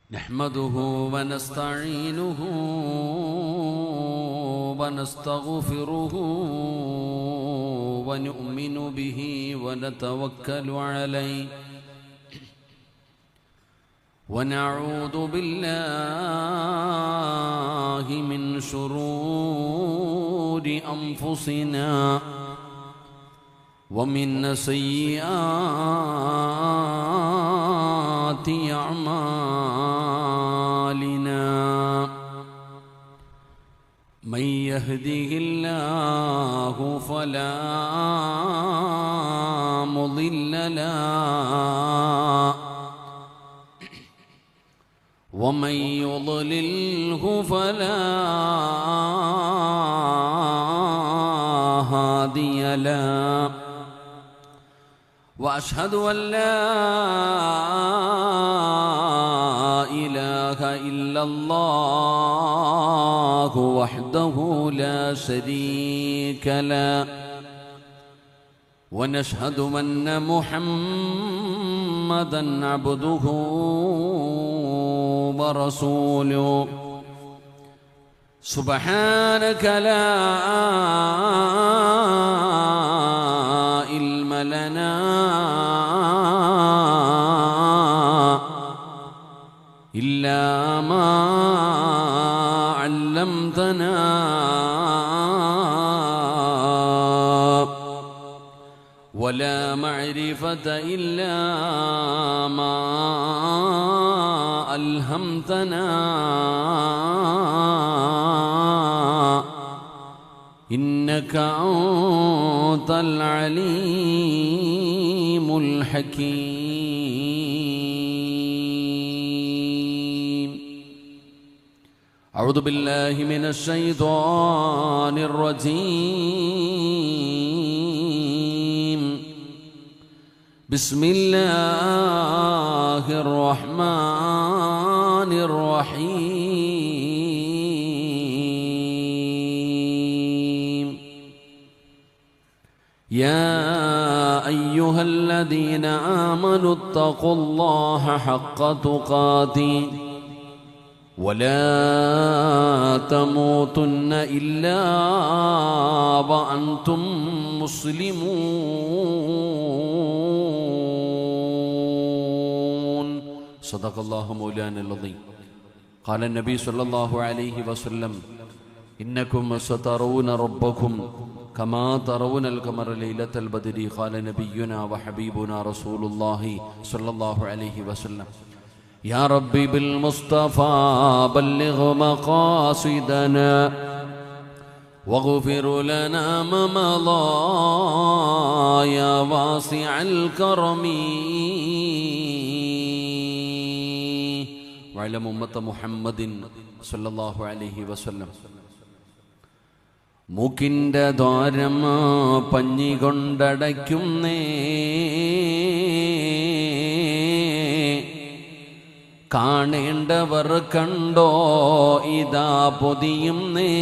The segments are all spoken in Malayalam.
نحمده ونستعينه ونستغفره ونؤمن به ونتوكل عليه ونعوذ بالله من شرور أنفسنا ومن سيئات أعمالنا من يهده الله فلا مضل له ومن يضلله فلا هادي له وأشهد أن لا إله إلا الله وحده لا شريك له ونشهد أن محمدًا عبده ورسوله سبحانك لا علم لنا إلا ما علمتنا ولا معرفة إلا ما ألهمتنا إنك أنت العليم الحكيم أعوذ بالله من الشيطان الرجيم بسم الله الرحمن الرحيم يا أيها الذين آمنوا اتقوا الله حق تقاته ولا تموتن إلا وأنتم مسلمون صدق الله مولانا العظيم قال النبي صلى الله عليه وسلم إنكم سترون ربكم كما ترون القمر ليلة البدر قال نبينا وحبيبنا رسول الله صلى الله عليه وسلم يا ربي بالمصطفى بلغ مقاصدنا واغفر لنا ما مضى يا واسع الكرم وعلم أمة محمد صلى الله عليه وسلم മൂക്കിൻ്റെ ദ്വാരം പഞ്ഞി കൊണ്ടടയ്ക്കുന്നേ കാണേണ്ടവർ കണ്ടോ ഇതാ പൊതിയുന്നേ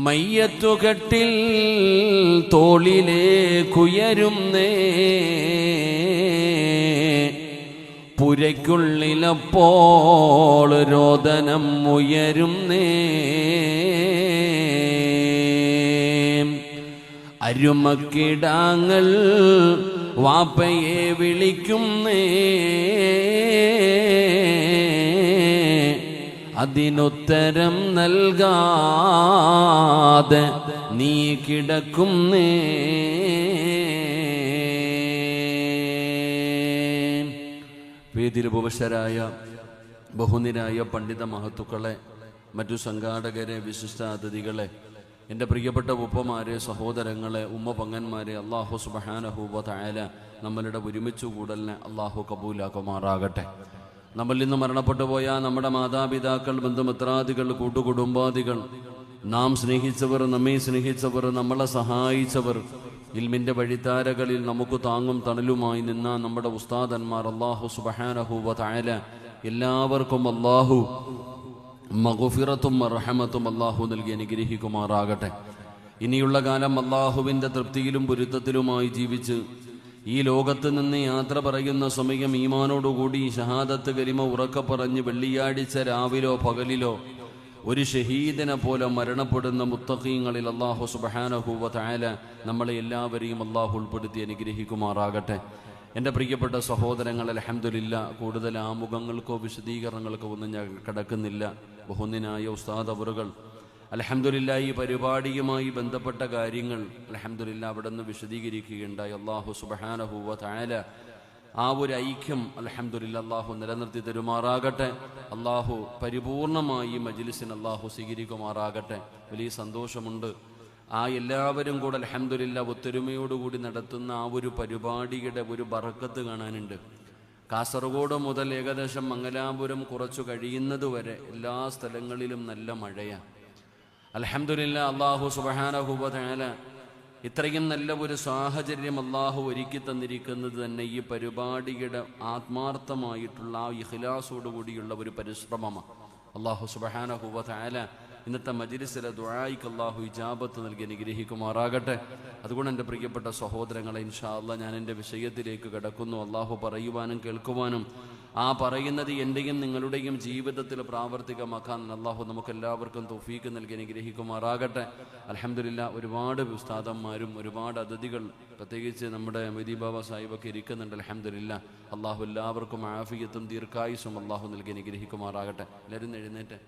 മയ്യത്തുകെട്ടിൽ തോളിലേക്കുയരുന്നേ പുരയ്ക്കുള്ളിലപ്പോൾ രോദനം ഉയരുന്നേ അരുമക്കിടാങ്ങൾ വാപ്പയെ വിളിക്കുന്നേ അതിനുത്തരം നൽകാതെ നീ കിടക്കുന്നേ വേദിയിൽ ഉപവിഷ്ടരായ ബഹുനിരായ പണ്ഡിത മഹത്തുക്കളെ, മറ്റു സംഘാടകരെ, വിശിഷ്ട അതിഥികളെ, എൻ്റെ പ്രിയപ്പെട്ട ഉപ്പമാരെ, സഹോദരങ്ങളെ, ഉമ്മ പങ്ങന്മാരെ, അള്ളാഹു സുബ്ഹാനഹു വ തആല നമ്മളുടെ ഒരുമിച്ചു കൂടലിനെ അള്ളാഹു കബൂലാക്കുമാറാകട്ടെ. നമ്മളിൽ നിന്ന് മരണപ്പെട്ടു പോയ നമ്മുടെ മാതാപിതാക്കൾ, ബന്ധുമിത്രാദികൾ, കൂട്ടുകുടുംബാദികൾ, നാം സ്നേഹിച്ചവർ, നമ്മെ സ്നേഹിച്ചവർ, നമ്മളെ സഹായിച്ചവർ, ഇൽമിൻ്റെ വഴിത്താരകളിൽ നമുക്ക് താങ്ങും തണലുമായി നിന്ന നമ്മുടെ ഉസ്താദന്മാർ, അള്ളാഹു സുബ്ഹാനഹു വ തആല എല്ലാവർക്കും അള്ളാഹു മഗ്ഫിറത്തും റഹ്മത്തും അല്ലാഹു നൽകി അനുഗ്രഹിക്കുമാറാകട്ടെ. ഇനിയുള്ള കാലം അല്ലാഹുവിൻ്റെ തൃപ്തിയിലും പൊരുത്തത്തിലുമായി ജീവിച്ച് ഈ ലോകത്ത് നിന്ന് യാത്ര പറയുന്ന സമയം ഈമാനോടുകൂടി ഷഹാദത്ത് കലിമ ഉറക്കെ പറഞ്ഞ് വെള്ളിയാഴ്ച രാവിലോ പകലിലോ ഒരു ഷഹീദിനെ പോലെ മരണപ്പെടുന്ന മുത്തഖീങ്ങളിൽ അല്ലാഹു സുബ്ഹാനഹു വ തആല നമ്മളെ എല്ലാവരെയും അല്ലാഹു ഉൾപ്പെടുത്തി അനുഗ്രഹിക്കുമാറാകട്ടെ. എൻ്റെ പ്രിയപ്പെട്ട സഹോദരങ്ങൾ, അൽഹംദുലില്ലാ, കൂടുതൽ ആമുഖങ്ങൾക്കോ വിശദീകരണങ്ങൾക്കോ ഒന്നും ഞാൻ കടക്കുന്നില്ല. ബഹുനിനായ ഉസ്താദ് അവറുകൾ അൽഹംദുലില്ലാ ഈ പരിപാടിയുമായി ബന്ധപ്പെട്ട കാര്യങ്ങൾ അൽഹംദുലില്ലാ അവിടെ നിന്ന് വിശദീകരിക്കുകയുണ്ടായി. അല്ലാഹു സുബ്ഹാനഹു വ തആല ആ ഒരു ഐക്യം അൽഹംദുലില്ലാ അല്ലാഹു നിലനിർത്തി തരുമാറാകട്ടെ. അല്ലാഹു പരിപൂർണമായി മജ്ലിസിന് അല്ലാഹു സ്വീകരിക്കുമാറാകട്ടെ. വലിയ സന്തോഷമുണ്ട്. ആ എല്ലാവരും കൂടെ അൽഹംദുലില്ലാ ഒത്തൊരുമയോടുകൂടി നടത്തുന്ന ആ ഒരു പരിപാടിയുടെ ഒരു ബറക്കത്ത് കാണാനുണ്ട്. കാസർഗോഡ് മുതൽ ഏകദേശം മംഗലാപുരം കുറച്ചു കഴിയുന്നതുവരെ എല്ലാ സ്ഥലങ്ങളിലും നല്ല മഴയാണ്. അൽഹംദുലില്ലാ അല്ലാഹു സുബ്ഹാനഹു വ തആല ഇത്രയും നല്ല ഒരു സാഹചര്യം അല്ലാഹു ഒരുക്കി തന്നിരിക്കുന്നത് തന്നെ ഈ പരിപാടിയുടെ ആത്മാർത്ഥമായിട്ടുള്ള ആ ഇഖ്ലാസോടുകൂടിയുള്ള ഒരു പരിശ്രമമാണ്. അല്ലാഹു സുബ്ഹാനഹു വ തആല ഇന്നത്തെ മജ്ലിസിലെ ദുആയിക്ക് അല്ലാഹു ഇജാബത്ത് നൽകി അനുഗ്രഹിക്കുമാറാകട്ടെ. അതുകൊണ്ട് എൻ്റെ പ്രിയപ്പെട്ട സഹോദരങ്ങളെ, ഇൻഷാ അല്ലാഹ് ഞാൻ എൻ്റെ വിഷയത്തിലേക്ക് കടക്കുന്നു. അല്ലാഹു പറയുവാനും കേൾക്കുവാനും ആ പറയുന്നത് എൻ്റെയും നിങ്ങളുടെയും ജീവിതത്തിൽ പ്രാവർത്തികമാക്കാൻ അല്ലാഹു നമുക്കെല്ലാവർക്കും തൗഫീക്ക് നൽകി അനുഗ്രഹിക്കുമാറാകട്ടെ. അൽഹംദുലില്ലാ ഒരുപാട് ഉസ്താദന്മാരും ഒരുപാട് അതിഥികൾ പ്രത്യേകിച്ച് നമ്മുടെ മൊയ്‌ദി ബാബ സാഹിബൊക്കെ ഇരിക്കുന്നുണ്ട്. അൽഹംദുലില്ലാ അല്ലാഹു എല്ലാവർക്കും ആഫിയത്തും ദീർഘായുസ്സും അല്ലാഹു നൽകി അനുഗ്രഹിക്കുമാറാകട്ടെ. എല്ലാവരും എഴുന്നേറ്റ്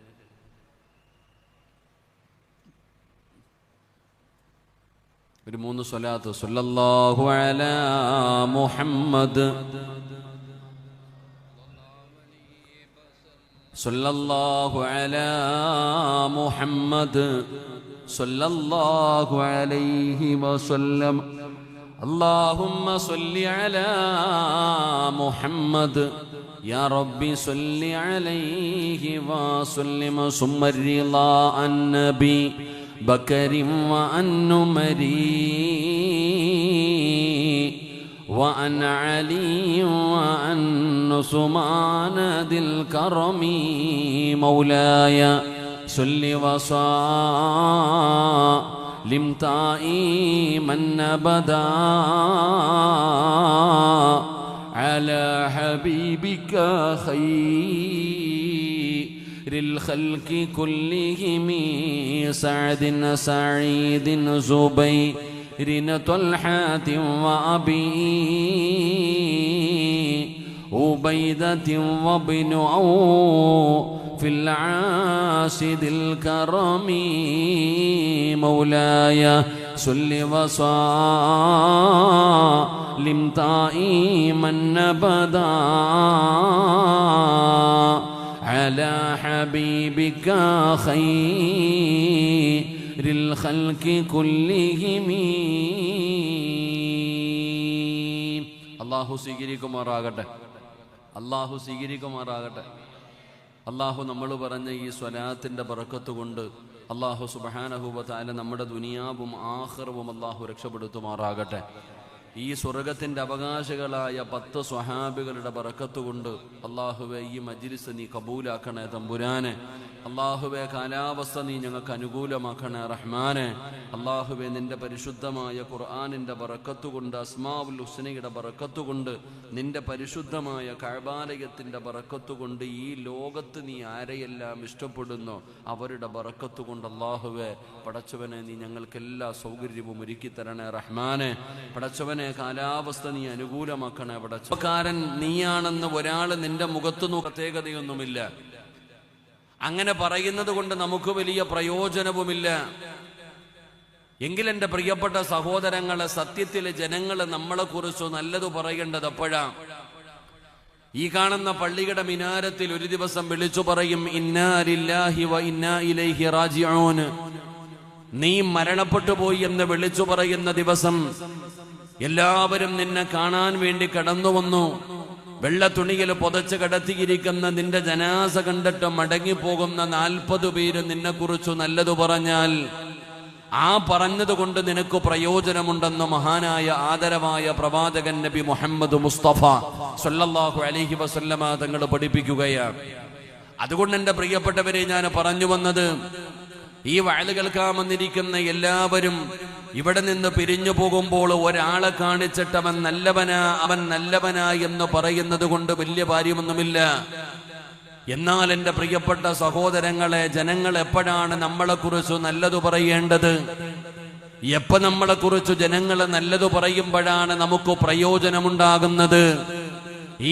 ഒരു 3 സ്വലാത്ത്. സ്വല്ലല്ലാഹു അലാ മുഹമ്മദ്, സ്വല്ലല്ലാഹു അലാ മുഹമ്മദ്, സ്വല്ലല്ലാഹു അലൈഹി വസല്ലം. അല്ലാഹുമ്മ സ്വല്ലി അലാ മുഹമ്മദ് യാ റബ്ബി സ്വല്ലി അലൈഹി വസല്ലം. സുമ്മ റിളാ അന്നബി ബക്കറിൻ വഅൻ ഉമരി وأن علي وأن عثمان ذي الكرم. مولاي صل وسلم دائما أبدا على حبيبك خير الخلق كلهم سعد سعيد زبير طلحة وأبي عبيدة وابن عوف في العاص ذي الكرم. مولاي صل وسلم دائما أبدا على حبيبك خير الخلق كلهم. അല്ലാഹു സ്വീകരിക്കുമാറാകട്ടെ. അല്ലാഹു സ്വീകരിക്കുമാറാകട്ടെ. അല്ലാഹു നമ്മൾ പറഞ്ഞ ഈ സ്വലാത്തിൻ്റെ ബറക്കത്ത് കൊണ്ട് അല്ലാഹു സുബ്ഹാനഹു വ തആല നമ്മുടെ ദുനിയാവും ആഖിറവും അല്ലാഹു രക്ഷപ്പെടുത്തുമാറാകട്ടെ. ഈ സ്വർഗത്തിൻ്റെ അവകാശികളായ 10 സ്വഹാബികളുടെ ബറക്കത്ത് കൊണ്ട് അല്ലാഹുവേ ഈ മജ്ലിസ് നീ കബൂലാക്കണേ തമ്പുരാനെ. അല്ലാഹുവേ കാലാവസ്ഥ നീ ഞങ്ങൾക്ക് അനുകൂലമാക്കണേ റഹ്മാനെ. അല്ലാഹുവേ നിന്റെ പരിശുദ്ധമായ ഖുർആനിൻ്റെ ബറക്കത്ത് കൊണ്ട്, അസ്മാഉൽ ഹുസ്നയുടെ ബറക്കത്ത് കൊണ്ട്, നിന്റെ പരിശുദ്ധമായ കഅബാലയത്തിൻ്റെ ബറക്കത്ത് കൊണ്ട് ഈ ലോകത്ത് നീ ആരെയെല്ലാം ഇഷ്ടപ്പെടുന്നോ അവരുടെ ബറക്കത്ത് കൊണ്ട് അല്ലാഹുവേ പടച്ചവനെ നീ ഞങ്ങൾക്കെല്ലാ സൗകര്യവും ഒരുക്കി തരണേ റഹ്മാനെ. പടച്ചവനെ കാലാവസ്ഥ നീ അനുകൂലമാക്കണേ. പടച്ചവക്കാരൻ നീയാണെന്ന് ഒരാൾ നിന്റെ മുഖത്തു പ്രത്യേകതയൊന്നുമില്ല. അങ്ങനെ പറയുന്നത് കൊണ്ട് നമുക്ക് വലിയ പ്രയോജനവുമില്ല. എങ്കിലെൻ്റെ പ്രിയപ്പെട്ട സഹോദരങ്ങളെ, സത്യത്തിലെ ജനങ്ങൾ നമ്മളെക്കുറിച്ച് നല്ലത് പറയേണ്ടത് എപ്പോഴാണ്? ഈ കാണുന്ന പള്ളിയുടെ മിനാരത്തിൽ ഒരു ദിവസം വിളിച്ചു പറയും, ഇന്നാ ലില്ലാഹി വ ഇന്നാ ഇലൈഹി റാജിഊൻ. നീ മരണപ്പെട്ടു പോയി എന്ന് വിളിച്ചു പറയുന്ന ദിവസം എല്ലാവരും നിന്നെ കാണാൻ വേണ്ടി കടന്നു വന്നു. വെള്ള തുണിയിൽ പുതച്ച് കിടത്തിയിരിക്കുന്ന നിന്റെ ജനാസ കണ്ടിട്ട് മടങ്ങിപ്പോകുന്ന 40 പേര് നിന്നെക്കുറിച്ചു നല്ലത് പറഞ്ഞാൽ ആ പറഞ്ഞത് കൊണ്ട് നിനക്ക് പ്രയോജനമുണ്ടെന്ന് മഹാനായ ആദരവായ പ്രവാചകൻ നബി മുഹമ്മദ് മുസ്തഫ സല്ലല്ലാഹു അലൈഹി വസല്ലമ തങ്ങൾ പഠിപ്പിക്കുകയാണ്. അതുകൊണ്ട് എൻ്റെ പ്രിയപ്പെട്ടവരെ, ഞാൻ പറഞ്ഞു വന്നത്, ഈ വഅൽ കേൾക്കാൻ വന്നിരിക്കുന്ന എല്ലാവരും ഇവിടെ നിന്ന് പിരിഞ്ഞു പോകുമ്പോൾ ഒരാളെ കാണിച്ചിട്ട് അവൻ നല്ലവനാ എന്ന് പറയുന്നത് കൊണ്ട് വലിയ കാര്യമൊന്നുമില്ല. എന്നാൽ എൻ്റെ പ്രിയപ്പെട്ട സഹോദരങ്ങളെ, ജനങ്ങൾ എപ്പോഴാണ് നമ്മളെക്കുറിച്ച് നല്ലത് പറയേണ്ടത്? എപ്പോൾ നമ്മളെക്കുറിച്ച് ജനങ്ങൾ നല്ലത് പറയുമ്പോഴാണ് നമുക്ക് പ്രയോജനമുണ്ടാകുന്നത്?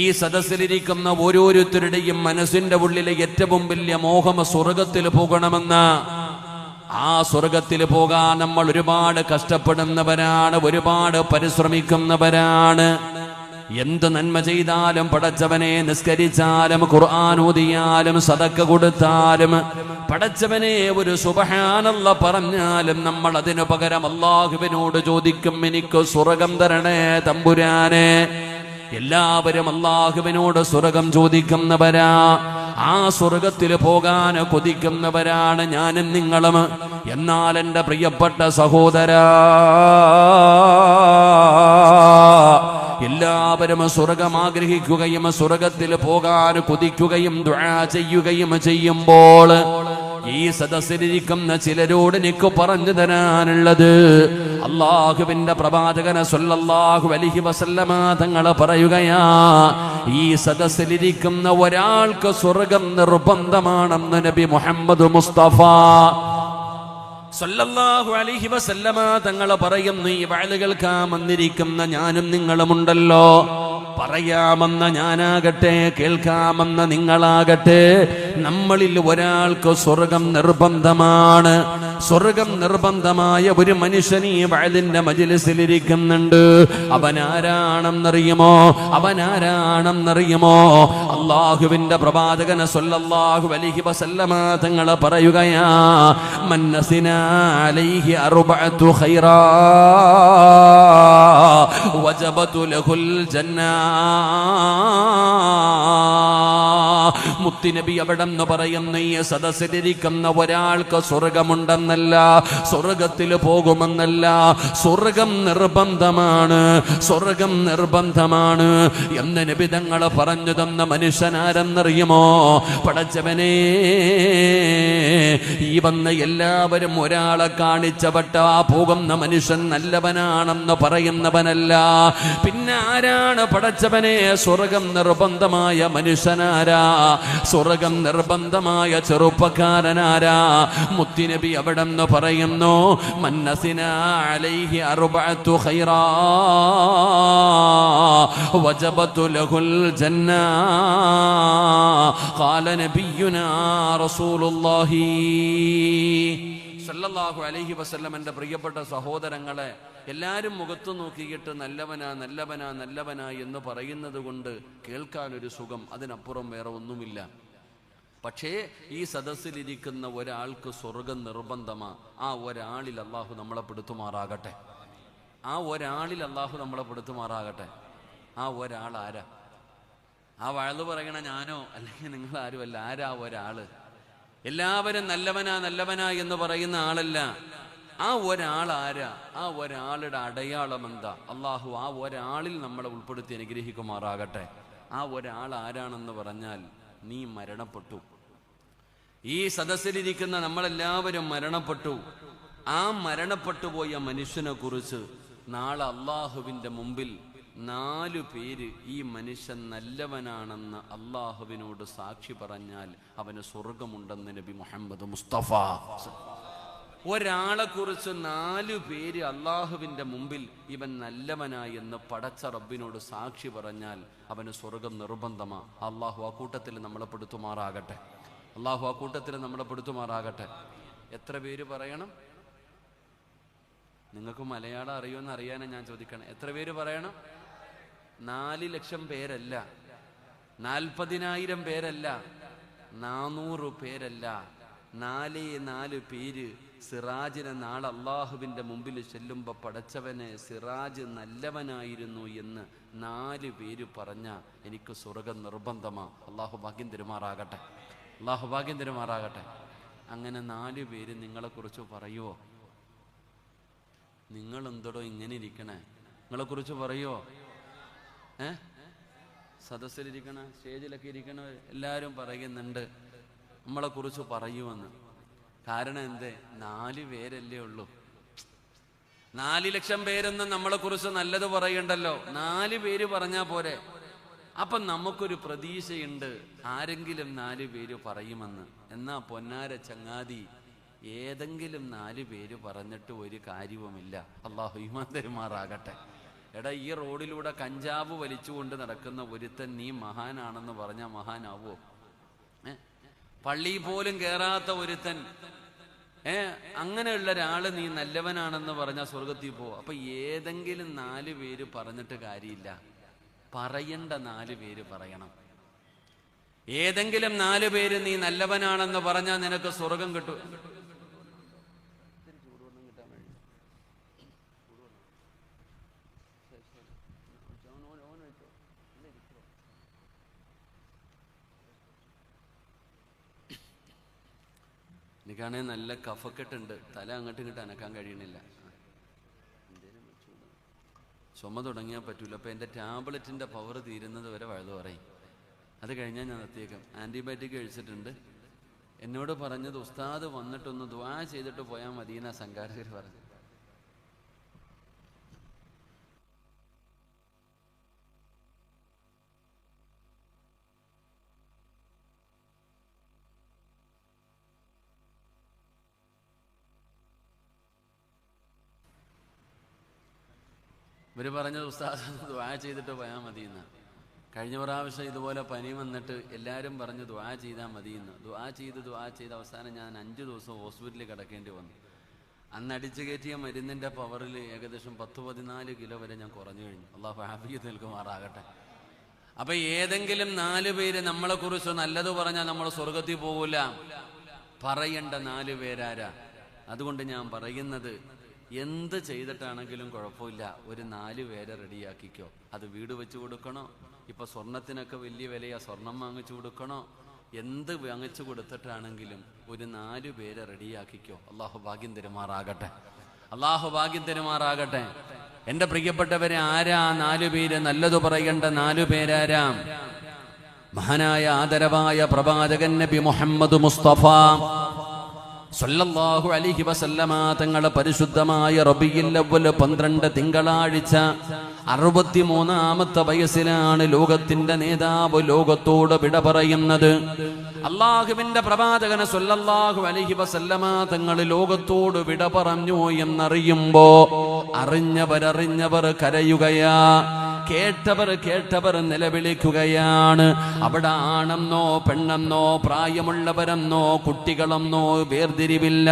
ഈ സദസ്സിലിരിക്കുന്ന ഓരോരുത്തരുടെയും മനസ്സിന്റെ ഉള്ളിലെ ഏറ്റവും വലിയ മോഹം സ്വർഗത്തിൽ പോകണമെന്ന. ആ സ്വർഗത്തിൽ പോകാൻ നമ്മൾ ഒരുപാട് കഷ്ടപ്പെടുന്നവരാണ്, ഒരുപാട് പരിശ്രമിക്കുന്നവരാണ്. എന്ത് നന്മ ചെയ്താലും, പടച്ചവനെ നിസ്കരിച്ചാലും, ഖുർആൻ ഓതിയാലും, സദക്ക കൊടുത്താലും, പടച്ചവനെ ഒരു സുബ്ഹാനല്ലാഹ് പറഞ്ഞാലും നമ്മൾ അതിനു പകരം അല്ലാഹുവിനോട് ചോദിക്കും, എനിക്ക് സ്വർഗം തരണേ തമ്പുരാനെ. എല്ലാവരും അല്ലാഹുവിനോട് സ്വർഗം ചോദിക്കുന്നവരാ, ആ സ്വർഗത്തിൽ പോകാൻ കൊതിക്കുന്നവരാണ് ഞാനും നിങ്ങളും. എന്നാൽ എൻ്റെ പ്രിയപ്പെട്ട സഹോദരാ, എല്ലാവരും സ്വർഗം ആഗ്രഹിക്കുകയും സ്വർഗത്തിൽ പോകാൻ കൊതിക്കുകയും ദുആ ചെയ്യുകയും ചെയ്യുമ്പോൾ ഈ സദസ്സിലിരിക്കുന്ന ചിലരോട് എനിക്ക് പറഞ്ഞു തരാനുള്ളത്, അല്ലാഹുവിന്റെ പ്രവാചകൻ സ്വല്ലല്ലാഹു അലൈഹി വസല്ലമ തങ്ങൾ പറയുകയാ, ഈ സദസ്സിലിരിക്കുന്ന ഒരാൾക്ക് സ്വർഗം നിർബന്ധമാണെന്ന് നബി മുഹമ്മദ് മുസ്തഫ സല്ലല്ലാഹു അലൈഹി വസല്ലമ തങ്ങൾ പറയുന്നു. ഈ വഅദ് കേൾക്കാൻ വന്നിരിക്കുന്ന ഞാനും നിങ്ങളുമുണ്ടല്ലോ, പറയാമെന്ന ഞാനാകട്ടെ കേൾക്കാമെന്ന നിങ്ങളാകട്ടെ, നമ്മളിൽ ഒരാൾക്ക് സ്വർഗം നിർബന്ധമാണ്. സ്വർഗം നിർബന്ധമായ ഒരു മനുഷ്യൻ ഈ വഅദിന്റെ മജ്‌ലിസിലിരിക്കുന്നുണ്ട്. അവനാരാണെന്നറിയുമോ? അല്ലാഹുവിന്റെ പ്രവാചകൻ സ്വല്ലല്ലാഹു അലൈഹി വസല്ലമ തങ്ങൾ പറയുകയാ, മന്നസിനാ അലൈഹി അർബഅതു ഖൈറാ വജബതു ലഹുൽ ജന്നാ. മുത്തുനബി അവിടെന്ന് പറയുന്ന ഈ സദസ്സിലിരിക്കുന്ന ഒരാൾക്ക് സ്വർഗമുണ്ടെന്നല്ല, സ്വർഗത്തിൽ പോകുമെന്നല്ല, സ്വർഗം നിർബന്ധമാണ്, സ്വർഗം നിർബന്ധമാണ് എന്ന് നബി തങ്ങൾ പറഞ്ഞു തന്ന മനുഷ്യനാരെന്നറിയുമോ? പടച്ചവനെ, ഈ വന്ന എല്ലാവരും ഒരാളെ കാണിച്ചവട്ട ആ പോകുന്ന മനുഷ്യൻ നല്ലവനാണെന്ന് പറയുന്നവനല്ല. പിന്നെ ആരാണ് പടച്ചവനെ സ്വർഗം നിർബന്ധമായ മനുഷ്യനാരാ? സ്വർഗം നിർബന്ധമായ ചെറുപ്പക്കാരനാരാ? മുത്തുനബി അവിടെന്ന് പറയുന്നു, മന്നസിനാ അലൈഹി അർബഅതു ഖൈറാ വജബതു ലഹുൽ ജന്നാ. ഖാല നബിയുനാ റസൂലുള്ളാഹി സല്ലല്ലാഹു അലൈഹി വസല്ലം. എൻ്റെ പ്രിയപ്പെട്ട സഹോദരങ്ങളെ, എല്ലാവരും മുഖത്തു നോക്കിയിട്ട് നല്ലവനാ എന്ന് പറയുന്നത് കൊണ്ട് കേൾക്കാനൊരു സുഖം, അതിനപ്പുറം വേറെ ഒന്നുമില്ല. പക്ഷേ ഈ സദസ്സിലിരിക്കുന്ന ഒരാൾക്ക് സ്വർഗം നിർബന്ധമാ. ആ ഒരാളിൽ അള്ളാഹു നമ്മളെ പെടുത്തുമാറാകട്ടെ. ആ ഒരാൾ ആരാ? ആ വഅദ് പറയണ ഞാനോ അല്ലെങ്കിൽ നിങ്ങൾ ആരുമല്ല. ആരാ ഒരാള്? എല്ലാവരും നല്ലവനാ എന്ന് പറയുന്ന ആളല്ല. ആ ഒരാൾ ആരാ? ആ ഒരാളുടെ അടയാളം എന്താ? അള്ളാഹു ആ ഒരാളിൽ നമ്മളെ ഉൾപ്പെടുത്തി അനുഗ്രഹിക്കുമാറാകട്ടെ. ആ ഒരാൾ ആരാണെന്ന് പറഞ്ഞാൽ, നീ മരണപ്പെട്ടു. ഈ സദസ്സിലിരിക്കുന്ന നമ്മളെല്ലാവരും മരണപ്പെട്ടു. ആ മരണപ്പെട്ടു പോയ മനുഷ്യനെ കുറിച്ച് നാളെ അള്ളാഹുവിൻ്റെ മുമ്പിൽ 4 പേര് ഈ മനുഷ്യൻ നല്ലവനാണെന്ന് അള്ളാഹുവിനോട് സാക്ഷി പറഞ്ഞാൽ അവന് സ്വർഗമുണ്ടെന്ന് നബി മുഹമ്മദ് മുസ്തഫ. ഒരാളെ കുറിച്ച് 4 പേര് അള്ളാഹുവിൻ്റെ മുമ്പിൽ ഇവൻ നല്ലവനായി എന്ന് പടച്ച റബ്ബിനോട് സാക്ഷി പറഞ്ഞാൽ അവന് സ്വർഗം നിർബന്ധമാ. അള്ളാഹു ആ കൂട്ടത്തിൽ നമ്മളെ പെടുത്തുമാറാകട്ടെ. എത്ര പേര് പറയണം? നിങ്ങൾക്ക് മലയാളം അറിയുമെന്ന് അറിയാനാണ് ഞാൻ ചോദിക്കണം. എത്ര പേര് പറയണം? 4 ലക്ഷം പേരല്ല, 40,000 പേരല്ല, 400 പേരല്ല, 4 പേര് സിറാജിനെ നാളെ അള്ളാഹുവിൻ്റെ മുമ്പിൽ ചെല്ലുമ്പോൾ പടച്ചവനെ സിറാജ് നല്ലവനായിരുന്നു എന്ന് 4 പേര് പറഞ്ഞ എനിക്ക് സ്വർഗം നിർബന്ധമാ. അള്ളാഹു ഭാഗ്യം തരുമാറാകട്ടെ. അങ്ങനെ 4 പേര് നിങ്ങളെക്കുറിച്ച് പറയുമോ? നിങ്ങളെന്തോടോ ഇങ്ങനെ ഇരിക്കണേ? നിങ്ങളെക്കുറിച്ച് പറയുമോ? സദസ്സിലിരിക്കണ, സ്റ്റേജിലൊക്കെ ഇരിക്കണ എല്ലാവരും പറയുന്നുണ്ട് നമ്മളെക്കുറിച്ച് പറയുമെന്ന്. കാരണം എന്തേ? 4 പേരല്ലേ ഉള്ളൂ. 4 ലക്ഷം പേരൊന്നും നമ്മളെ കുറിച്ച് നല്ലത് പറയണ്ടല്ലോ, 4 പേര് പറഞ്ഞാൽ പോരെ. അപ്പം നമുക്കൊരു പ്രതീക്ഷയുണ്ട്, ആരെങ്കിലും 4 പേര് പറയുമെന്ന്. എന്നാ പൊന്നാര ചങ്ങാതി, ഏതെങ്കിലും 4 പേര് പറഞ്ഞിട്ട് ഒരു കാര്യവുമില്ല. അള്ളാഹു ഈമാൻ തരുമാറാകട്ടെ. എടാ, ഈ റോഡിലൂടെ കഞ്ചാവ് വലിച്ചുകൊണ്ട് നടക്കുന്ന ഒരുത്തൻ നീ മഹാനാണെന്ന് പറഞ്ഞാൽ മഹാനാവോ? പള്ളിയിൽ പോലും കയറാത്ത ഒരുത്തൻ, അങ്ങനെയുള്ള ഒരാള് നീ നല്ലവനാണെന്ന് പറഞ്ഞാൽ സ്വർഗത്തിൽ പോവും. അപ്പൊ ഏതെങ്കിലും 4 പേര് പറഞ്ഞിട്ട് കാര്യമില്ല, പറയണ്ട 4 പേര് പറയണം. ഏതെങ്കിലും 4 പേര് നീ നല്ലവനാണെന്ന് പറഞ്ഞാൽ നിനക്ക് സ്വർഗം കിട്ടും. എനിക്കാണെങ്കിൽ നല്ല കഫക്കെട്ടുണ്ട്, തല അങ്ങോട്ടും ഇങ്ങോട്ട് അനക്കാൻ കഴിയണില്ല. ചുമ തുടങ്ങിയാൽ പറ്റൂല. അപ്പം എൻ്റെ ടാബ്ലറ്റിൻ്റെ പവർ തീരുന്നത് വരെ വഴുതു പറയും. അത് കഴിഞ്ഞാൽ ഞാൻ നിർത്തിയേക്കാം. ആൻറ്റിബയോട്ടിക് കഴിച്ചിട്ടുണ്ട്. എന്നോട് പറഞ്ഞത് ഉസ്താദ് വന്നിട്ടൊന്ന് ദുആ ചെയ്തിട്ട് പോയാൽ മതി എന്നാ സംഘാടകർ പറഞ്ഞു. ഇവർ പറഞ്ഞത് ഉസ്താദ് ദുആ ചെയ്തിട്ട് പോയാൽ മതി എന്ന്. കഴിഞ്ഞ പ്രാവശ്യം ഇതുപോലെ പനി വന്നിട്ട് എല്ലാവരും പറഞ്ഞ് ദുആ ചെയ്താൽ മതി എന്ന്. ദുആ ചെയ്ത് അവസാനം ഞാൻ 5 ദിവസം ഹോസ്പിറ്റലിൽ കിടക്കേണ്ടി വന്നു. അന്ന് അടിച്ചു കയറ്റിയ മരുന്നിൻ്റെ പവറിൽ ഏകദേശം 10-14 കിലോ വരെ ഞാൻ കുറഞ്ഞു കഴിഞ്ഞു. അള്ളാഹു ആഫിയത്ത് നൽകുമാറാകട്ടെ. അപ്പം ഏതെങ്കിലും 4 പേര് നമ്മളെക്കുറിച്ച് നല്ലത് പറഞ്ഞാൽ നമ്മൾ സ്വർഗത്തിൽ പോകില്ല. പറയേണ്ട 4 പേരാരാ? അതുകൊണ്ട് ഞാൻ പറയുന്നത്, എന്ത് ചെയ്തിട്ടാണെങ്കിലും കുഴപ്പമില്ല, ഒരു 4 പേരെ റെഡിയാക്കിക്കോ. അത് വീട് വെച്ച് കൊടുക്കണോ, ഇപ്പൊ സ്വർണത്തിനൊക്കെ വലിയ വിലയാ, സ്വർണം വാങ്ങിച്ചു കൊടുക്കണോ, എന്ത് വാങ്ങിച്ചു കൊടുത്തിട്ടാണെങ്കിലും ഒരു 4 പേരെ റെഡിയാക്കിക്കോ. അള്ളാഹു ഭാഗ്യം തരുമാറാകട്ടെ. അള്ളാഹു ഭാഗ്യം തരുമാറാകട്ടെ. എന്റെ പ്രിയപ്പെട്ടവരെ, ആരാ 4 പേര്? നല്ലത് പറയേണ്ട 4 പേരാരാ? മഹാനായ ആദരവായ പ്രവാചകൻ നബി മുഹമ്മദ് മുസ്തഫ സല്ലല്ലാഹു അലൈഹി വസല്ലമ തങ്ങളുടെ പരിശുദ്ധമായ റബീഉൽ അവ്വൽ 12 തിങ്കളാഴ്ച 63ാമത്തെ വയസ്സിലാണ് ലോകത്തിന്റെ നേതാവ് ലോകത്തോട് വിട പറയുന്നത്. അള്ളാഹുവിന്റെ പ്രവാചകൻ സല്ലല്ലാഹു അലൈഹി വസല്ലമ തങ്ങൾ ലോകത്തോട് വിട പറഞ്ഞു എന്നറിയുമ്പോ അറിഞ്ഞവർ കരയുകയാ, കേട്ടവർ നിലവിളിക്കുകയാണ്. അവിടെ ആണെന്നോ പെണ്ണെന്നോ പ്രായമുള്ളവരെന്നോ കുട്ടികളെന്നോ വേർതിരിവില്ല.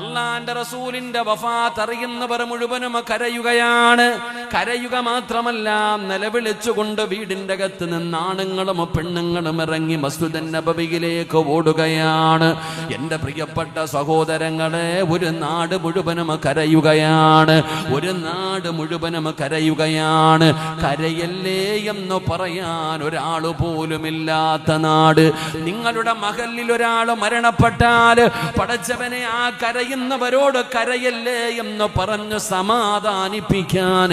അള്ളാന്റെ റസൂലിന്റെ വഫാത്ത് അറിയുന്നവർ മുഴുവനും കരയുകയാണ്. കരയുക മാത്രമല്ല, നിലവിളിച്ചുകൊണ്ട് വീടിന്റെ അകത്ത് നിന്ന് ആണുങ്ങളും പെണ്ണുങ്ങളും ഇറങ്ങി മസ്ജിദുൻ നബവിയിലേക്ക് ഓടുകയാണ്. എന്റെ പ്രിയപ്പെട്ട സഹോദരങ്ങളെ, ഒരു നാട് മുഴുവനും കരയുകയാണ്. ഒരു നാട് മുഴുവനും കരയുകയാണ്. കരയല്ലേ എന്ന് പറയാൻ ഒരാൾ പോലുമില്ലാത്ത നാട്. നിങ്ങളുടെ മഹലിൽ ഒരാൾ മരണപ്പെട്ടാൽ പടച്ചവനെ ആ കരയുന്നവരോട് കരയല്ലേ എന്ന് പറഞ്ഞു സമാധാനിപ്പിക്കാൻ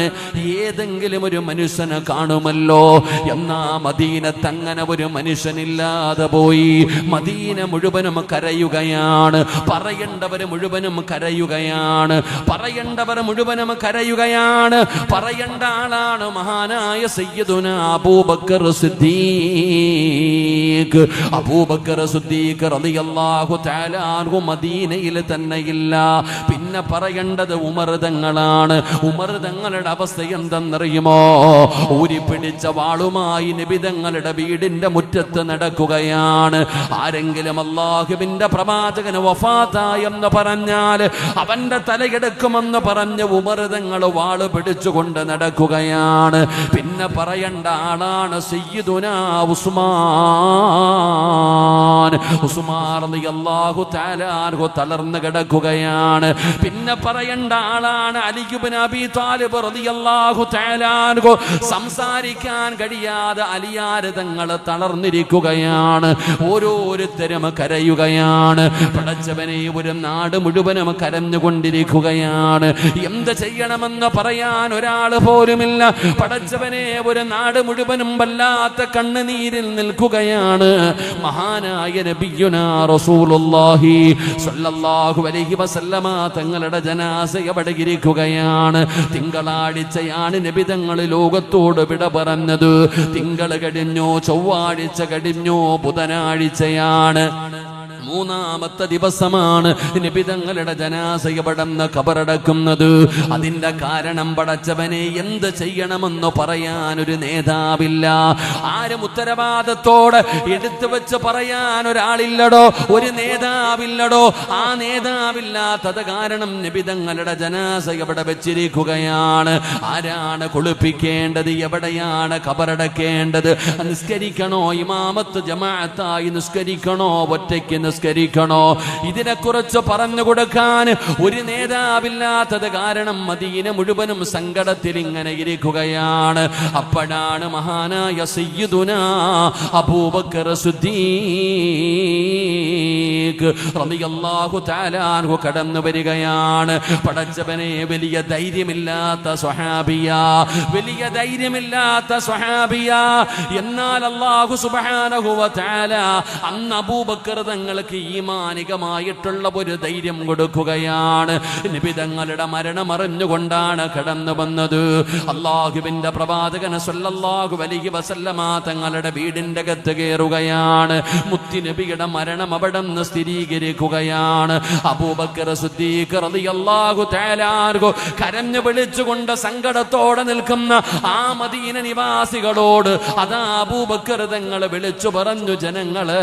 ഏതെങ്കിലും ഒരു മനുഷ്യനെ കാണുമല്ലോ. എന്നാ മദീനത്ത് അങ്ങനെ ഒരു മനുഷ്യനില്ലാതെ പോയി. മദീന മുഴുവനും കരയുകയാണ്. പറയേണ്ടവർ മുഴുവനും കരയുകയാണ്. പറയേണ്ട ആളാണ് മഹാനായ സയ്യിദുനാ അബൂബക്കർ സിദ്ദീഖ് റളിയല്ലാഹു തആല അൻഹു മദീനയിൽ തന്നെയില്ല. പിന്നെ പറയേണ്ടത് ഉമർ തങ്ങളാണ്. ഉമർ തങ്ങളുടെ അവസ്ഥ എന്തെന്നറിയുമോ? ഊരിപ്പിടിച്ച വാളുമായി നബി തങ്ങളുടെ വീടിന്റെ മുറ്റത്ത് നടക്കുകയാണ്. ആരെങ്കിലും അല്ലാഹുവിന്റെ പ്രവാചകന് വഫാത്തായെന്ന് പറഞ്ഞാൽ അവന്റെ തലയെടുക്കുമെന്ന് പറഞ്ഞ് ഉമർ തങ്ങൾ വാള് പിടിച്ചുകൊണ്ട് നടക്കുകയാണ്. പിന്നെ പറയേണ്ട ആളാണ് സയ്യിദുനാ ഉസ്മാൻ റളിയല്ലാഹു തആല അൻഹു തളർന്നു കിടക്കുകയാണ്. പിന്നെ പറയേണ്ട ആളാണ് അലി ഇബ്നു അബീ ത്വാലിബ് റളിയല്ലാഹു തആല അൻഹു. സംസാരിക്കാൻ കഴിയാതെ അലിയാർ തങ്ങൾ തളർന്നിരിക്കുകയാണ്. ഓരോരുത്തരും കരയുകയാണ്. പടച്ചവനെ, ഒരു നാട് മുഴുവനും കരഞ്ഞുകൊണ്ടിരിക്കുകയാണ്. എന്ത് ചെയ്യണമെന്ന് പറയാൻ ഒരാൾ പോലുമില്ല. പടച്ചവനെ, ഒരു നാട് മുഴുവനും വല്ലാത്ത കണ്ണുനീരിൽ നിൽക്കുകയാണ്. മഹാനായ നബിയുനാ റസൂലുള്ളാഹി സ്വല്ലല്ലാഹു അലൈഹി വസല്ലമ തങ്ങൾ തങ്ങളുടെ ജനാസ എവിടെ ഇരിക്കുകയാണ്. തിങ്കളാഴ്ചയാണ് നബി തങ്ങൾ ലോകത്തോട് വിട പറഞ്ഞത്. തിങ്കൾ കഴിഞ്ഞു, ചൊവ്വാഴ്ച കഴിഞ്ഞു, ബുധനാഴ്ചയാണ്. മൂന്നാമത്തെ ദിവസമാണ് നബി തങ്ങളുടെ ജനാസ എവിടെന്ന് ഖബറടക്കുന്നത്. അതിന്റെ കാരണം പടച്ചവനെ എന്ത് ചെയ്യണമെന്ന് പറയാൻ ഒരു നേതാവില്ല. ആരും ഉത്തരവാദത്തോടെ എടുത്തു വെച്ച് പറയാൻ ഒരാളില്ലടോ, ഒരു നേതാവില്ലടോ. ആ നേതാവില്ലാത്തത് കാരണം നബി തങ്ങളുടെ ജനാസ എവിടെ വെച്ചിരിക്കുകയാണ്. ആരാണ് കുളിപ്പിക്കേണ്ടത്? എവിടെയാണ് ഖബറടക്കേണ്ടത്? നിസ്കരിക്കണോ? ഇമാമത്ത് ജമാഅത്തായി നിസ്കരിക്കണോ? ഒറ്റയ്ക്ക് നിസ്കരിക്കണോ? ഇതിനെക്കുറിച്ച് പറഞ്ഞു കൊടുക്കാൻ ഒരു നേതാവില്ലാത്തത് കാരണം മദീന മുഴുവനും സങ്കടത്തിൽ ഇങ്ങനെ ഇരിക്കുകയാണ്. അപ്പോഴാണ് മഹാനായ സയ്യിദുനാ അബൂബക്കർ സിദ്ദീഖ് റളിയല്ലാഹു തആല അൻഹു കടന്നു വരികയാണ്. പടച്ചവനെ, വലിയ ധൈര്യമില്ലാത്ത സ്വഹാബിയ, വലിയ ധൈര്യമില്ലാത്ത സ്വഹാബിയ. എന്നാൽ അല്ലാഹു സുബ്ഹാനഹു വ തആല അന്ന് അബൂബക്കർ തങ്ങൾക്ക് ഈമാനികമായിട്ടുള്ള ഒരു ധൈര്യം കൊടുക്കുകയാണ്. നബി തങ്ങളുടെ മരണം അറിഞ്ഞുകൊണ്ടാണ് കടന്നു വന്നത്. അല്ലാഹുവിന്റെ പ്രവാചകൻ സ്വല്ലല്ലാഹു അലൈഹി വസല്ലമ തങ്ങളുടെ വീടിന്റെ അകത്ത് കയറുകയാണ്. മുത്തുനബിയുടെ മരണം അവിടെ നിന്ന് സ്ഥിരീകരിക്കുകയാണ്. അബൂബക്കർ സിദ്ദീഖ് റളിയല്ലാഹു തആല അൻഹു കരഞ്ഞു വിളിച്ചുകൊണ്ട് സങ്കടത്തോടെ നിൽക്കുന്ന ആ മദീന നിവാസികളോട് അതാ അബൂബക്കർ തങ്ങൾ വിളിച്ചു പറഞ്ഞു, ജനങ്ങള്,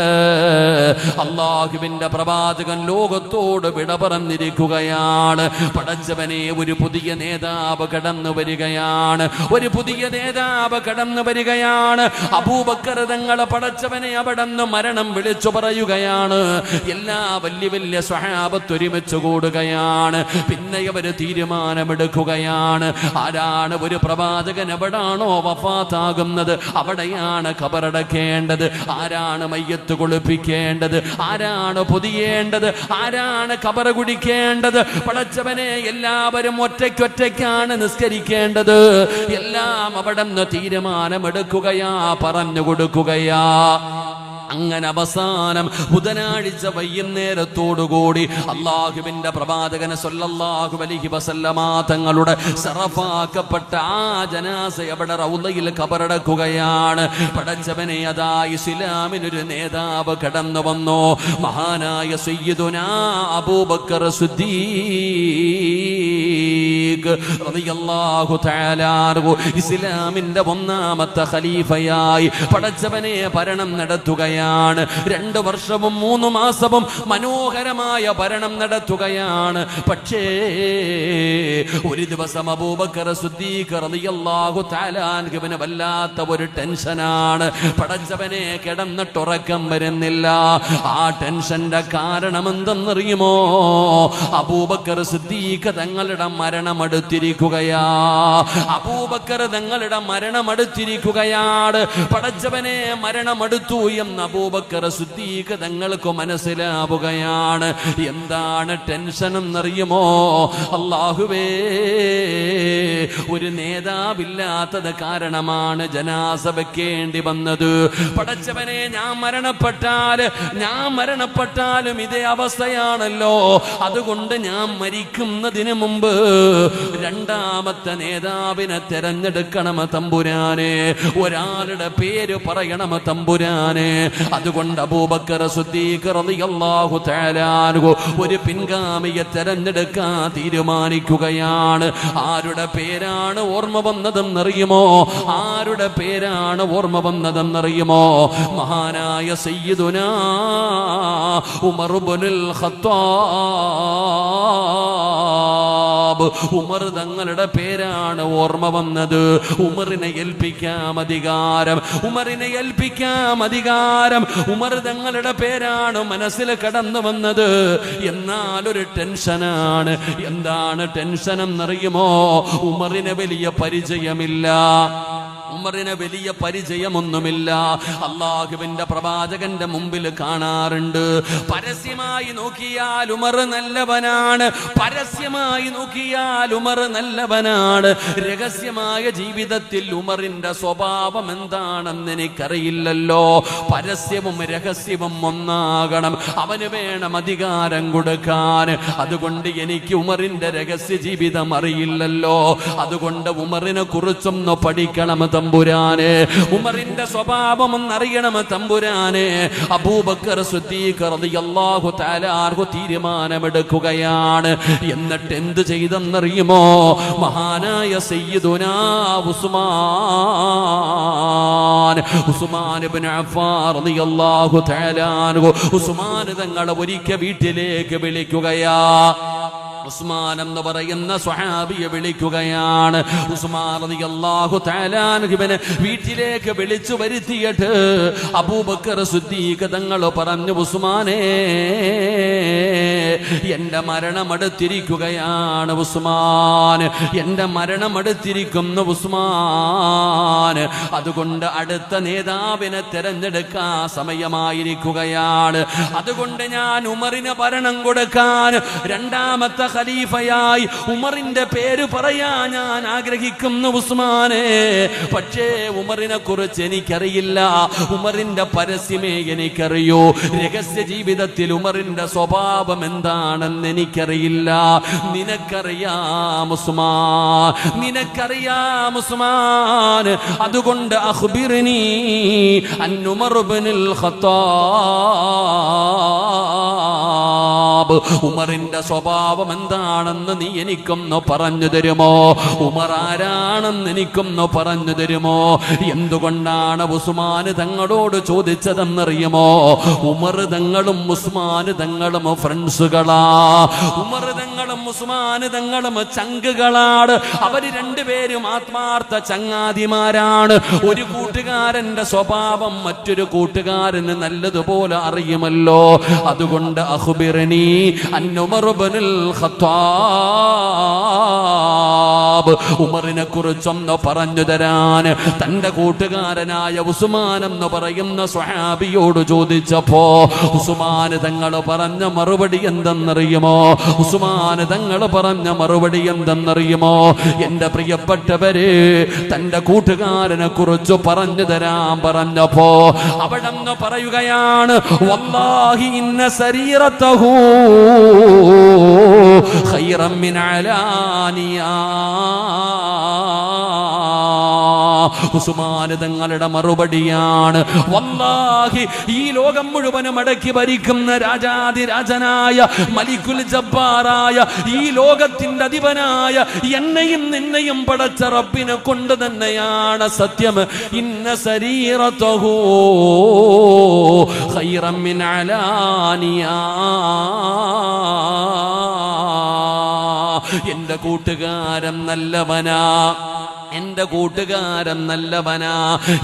അല്ലാഹുവിന്റെ പ്രവാചകൻ ലോകത്തോട് വിട പറഞ്ഞിരിക്കുകയാണ്. പടച്ചവനെ, ഒരു പുതിയ നേതാവ് കടന്നു വരികയാണ്. ഒരു പുതിയ നേതാവ് കടന്നു വരികയാണ്. അബൂബക്കർ തങ്ങൾ പടച്ചവനെ അവിടെന്ന് മരണം വിളിച്ചു പറയുകയാണ്. എല്ലാ വലിയ വലിയ സ്വഹാബത്ത് ഒരുമിച്ച് കൂടുകയാണ്. പിന്നെ അവര് തീരുമാനമെടുക്കുകയാണ്. ആരാണ് ഒരു പ്രവാചകൻ എവിടാണോ വഫാത്താകുന്നത് അവിടെയാണ് ഖബറടക്കേണ്ടത്. ആരാണ് മയ്യത്ത് കുളിപ്പിക്കേണ്ടത്? ആരാണ് പൊതിയേണ്ടത്? ആരാണ് ഖബർ കുടിക്കേണ്ടത്? പടച്ചവനെ, എല്ലാവരും ഒറ്റയ്ക്കൊറ്റയ്ക്കാണ് നിസ്കരിക്കേണ്ടത്. എല്ലാം അവിടെ നിന്ന് തീരുമാനമെടുക്കുകയാ, പറഞ്ഞു കൊടുക്കുകയാ. അങ്ങനെ അവസാനം ബുധനാഴ്ച വൈകുന്നേരത്തോടുകൂടി അല്ലാഹുവിന്റെ പ്രവാചകൻ സ്വല്ലല്ലാഹു അലൈഹി വസല്ലമ തങ്ങളുടെ ശറഫാക്കപ്പെട്ട ആ ജനാസ അവിടെ റൗളയിൽ ഖബറടക്കുകയാണ്. പടച്ചവനെ, അതാ ഇസ്ലാമിനൊരു നേതാവ് കടന്നു വന്നു. മഹാനായ സയ്യിദുനാ അബൂബക്കർ സിദ്ദീഖ് റളിയല്ലാഹു തആല അൻഹു ഇസ്ലാമിന്റെ ഒന്നാമത്തെ ഖലീഫയായി പടച്ചവനെ ഭരണം നടത്തുകയാണ്. 2 വർഷവും 3 മാസവും മനോഹരമായ ഭരണം നടത്തുകയാണ്. പക്ഷേ ഒരു ദിവസം അബൂബക്കർ സിദ്ദീഖ് റളിയല്ലാഹു തആല അൻഹുവിന് വല്ലാത്ത ഒരു ടെൻഷനാണ്. പടച്ചവനെ, കിടന്നിട്ടുറക്കം വരുന്നില്ല. ആ ടെൻഷന്റെ കാരണം എന്തെന്നറിയുമോ? അബൂബക്കർ സിദ്ദീഖ് തങ്ങളുടെ മരണമെടുത്തിരിക്കുകയാ. അബൂബക്കർ തങ്ങളുടെ മരണമെടുത്തിരിക്കുകയാണ്. പടച്ചവനെ, മരണമെടുത്തു എന്ന് അബൂബക്കർ സിദ്ദീഖ് തങ്ങൾക്ക് മനസ്സിലാവുകയാണ്. എന്താണ് ടെൻഷൻ എന്നറിയുമോ? അല്ലാഹുവേ, ഒരു നേതാവില്ലാത്തത് കാരണമാണ് ജനാസ വെക്കേണ്ടി വന്നത്. പടച്ചവനെ, ഞാൻ മരണപ്പെട്ടാലും ഇതേ അവസ്ഥയാണല്ലോ. അതുകൊണ്ട് ഞാൻ മരിക്കുന്നതിന് മുമ്പ് രണ്ടാമത്തെ നേതാവിനെ തെരഞ്ഞെടുക്കണം തമ്പുരാനെ. ഒരാളുടെ പേര് പറയണം തമ്പുരാനെ. അതുകൊണ്ട് അബൂബക്കർ സിദ്ദീഖ് റളിയല്ലാഹു തആല അൻഹു ഒരു പിൻഗാമിയെ തെരഞ്ഞെടുക്കാൻ തീരുമാനിക്കുകയാണ്. ആരുടെ പേരാണ് ഓർമ്മ വന്നതെന്നറിയുമോ? ആരുടെ പേരാണ് ഓർമ്മ വന്നതെന്നറിയുമോ? മഹാനായ സയ്യിദുനാ ഉമർ ഇബ്നുൽ ഖത്താബ്. ഉമർ തങ്ങളുടെ പേരാണ് ഓർമ്മ വന്നത്. ഉമറിനെ ഏൽപ്പിക്കാം അധികാരം, ഉമറിനെ ഏൽപ്പിക്കാം അധികാരം. ഉമർ തങ്ങളുടെ പേരാണ് മനസ്സിൽ കടന്നു വന്നത്. എന്നാൽ ഒരു ടെൻഷനാണ്. എന്താണ് ടെൻഷൻ എന്നറിയുമോ? ഉമറിന് വലിയ പരിചയമില്ല. ഉമറിനെ വലിയ പരിചയമൊന്നുമില്ല. അള്ളാഹുവിന്റെ പ്രവാചകന്റെ മുമ്പിൽ കാണാറുണ്ട്. പരസ്യമായി നോക്കിയാൽ ഉമർ നല്ലവനാണ്, പരസ്യമായി നോക്കിയാൽ ഉമർ നല്ലവനാണ്. രഹസ്യമായ ജീവിതത്തിൽ ഉമറിന്റെ സ്വഭാവം എന്താണെന്ന് എനിക്കറിയില്ലല്ലോ. പരസ്യവും രഹസ്യവും ഒന്നാകണം. അവന് വേണം അധികാരം കൊടുക്കാൻ. അതുകൊണ്ട് എനിക്ക് ഉമറിന്റെ രഹസ്യ ജീവിതം അറിയില്ലല്ലോ. അതുകൊണ്ട് ഉമറിനെ കുറിച്ചൊന്ന് പഠിക്കണം തമ്പുരാനെ, ഉമറിന്റെ സ്വഭാവം ഒന്നറിയണം തമ്പുരാനെ. അബൂബക്കർ സിദ്ദീഖ് റളിയല്ലാഹു തആല അൻഹു തീരുമാനമെടുക്കുകയാണ്. എന്നിട്ട് എന്ത് ചെയ്തെന്നറിയുമോ? മഹാനായ സയ്യിദുനാ ഉസ്മാൻ ഇബ്നു അഫ്ഫാൻ റളിയല്ലാഹു തആല അൻഹു ഉസ്മാൻ തങ്ങളെ ഒരിക്കൽ വീട്ടിലേക്ക് വിളിക്കുകയാ. ഉസ്മാൻ എന്ന് പറയുന്ന സ്വഹാബിയെ വിളിക്കുകയാണ്. ഉസ്മാൻ റളിയല്ലാഹു തആല അൻഹുവിനെ വീട്ടിലേക്ക് വിളിച്ചു വരുത്തിയിട്ട് അബൂബക്കർ സിദ്ദീഖ് തങ്ങൾ പറഞ്ഞു, ഉസ്മാനേ, എന്റെ മരണം അടുത്തിരിക്കുകയാണ് ഉസ്മാൻ, എന്റെ മരണം അടുത്തിരിക്കുന്നു ഉസ്മാൻ. അതുകൊണ്ട് അടുത്ത നേതാവിനെ തെരഞ്ഞെടുക്കാൻ സമയമായിരിക്കുകയാണ്. അതുകൊണ്ട് ഞാൻ ഉമറിന് ഭരണം കൊടുക്കാൻ രണ്ടാമത്തെ ഖലീഫയായി ഉമറിന്റെ പേര് പറയാൻ ഞാൻ ആഗ്രഹിക്കുന്നു ഉസ്മാനെ. പക്ഷേ ഉമറിനെ കുറിച്ച് എനിക്കറിയില്ല, ഉമറിന്റെ പരസ്യമേ എനിക്കറിയൂ. രഹസ്യ ജീവിതത്തിൽ ഉമറിന്റെ സ്വഭാവം എന്താണെന്ന് എനിക്കറിയില്ല. നിനക്കറിയാം ഉസ്മാൻ, നിനക്കറിയാം ഉസ്മാൻ. അതുകൊണ്ട് അഖ്ബിർനി അൻ ഉമർ ഇബ്നുൽ ഖത്താബ്, ഉമറിന്റെ സ്വഭാവം എന്താണെന്ന് നീ എനിക്കൊന്ന് പറഞ്ഞു തരുമോ? ഉമർ ആരാണെന്ന് എനിക്കൊന്ന് പറഞ്ഞു തരുമോ? എന്തുകൊണ്ടാണ് ഉസ്മാൻ തങ്ങളോട് ചോദിച്ചതെന്നറിയുമോ? ഉമർ തങ്ങളും ഉസ്മാൻ തങ്ങളും ഫ്രണ്ട്സുകളാ. ഉമർ തങ്ങളും ഉസ്മാൻ തങ്ങളും ചങ്കുകളാണ്. അവര് രണ്ടുപേരും ആത്മാർത്ഥ ചങ്ങാതിമാരാണ്. ഒരു കൂട്ടുകാരന്റെ സ്വഭാവം മറ്റൊരു കൂട്ടുകാരന് നല്ലതുപോലെ അറിയുമല്ലോ. അതുകൊണ്ട് അഖ്ബിർനി അൻ ഉമർ ഇബ്നുൽ ഖത്താബ്, ഉമറിനെ കുറിച്ചൊന്ന് പറഞ്ഞു തരാൻ തന്റെ കൂട്ടുകാരനായ ഉസ്മാൻ എന്ന് പറയുന്ന സ്വഹാബിയോട് ചോദിച്ചപ്പോ ഉസ്മാൻ തങ്ങൾ പറഞ്ഞ മറുപടി എന്തെന്നറിയുമോ? ഉസ്മാൻ തങ്ങൾ പറഞ്ഞ മറുപടി എന്തെന്നറിയുമോ? എന്റെ പ്രിയപ്പെട്ടവര്, തന്റെ കൂട്ടുകാരനെ കുറിച്ച് പറഞ്ഞു തരാൻ പറഞ്ഞപ്പോ അവിടെന്ന് പറയുകയാണ്, വല്ലാഹി ഇന്ന സരീറതഹു ഖൈറൻ മിൻ അലാനിയാ. ഉസ്മാൻ തങ്ങളുടെ മറുപടിയാണ്, വല്ലാഹി ഈ ലോകം മുഴുവനും അടക്കി ഭരിക്കുന്ന രാജാതിരാജനായ മലിക്കുൽ ജബ്ബാറായ ഈ ലോകത്തിന്റെ അധിപനായ എന്നെയും നിന്നെയും പടച്ച റബ്ബിനെ കൊണ്ട് തന്നെയാണ് സത്യം. ഇന്ന സരീറതഹു ഖൈറൻ മിൻ അലാനിയാ. എന്റെ കൂട്ടുകാരൻ നല്ലവനാ, എന്റെ കൂട്ടുകാരൻ നല്ലവനാ.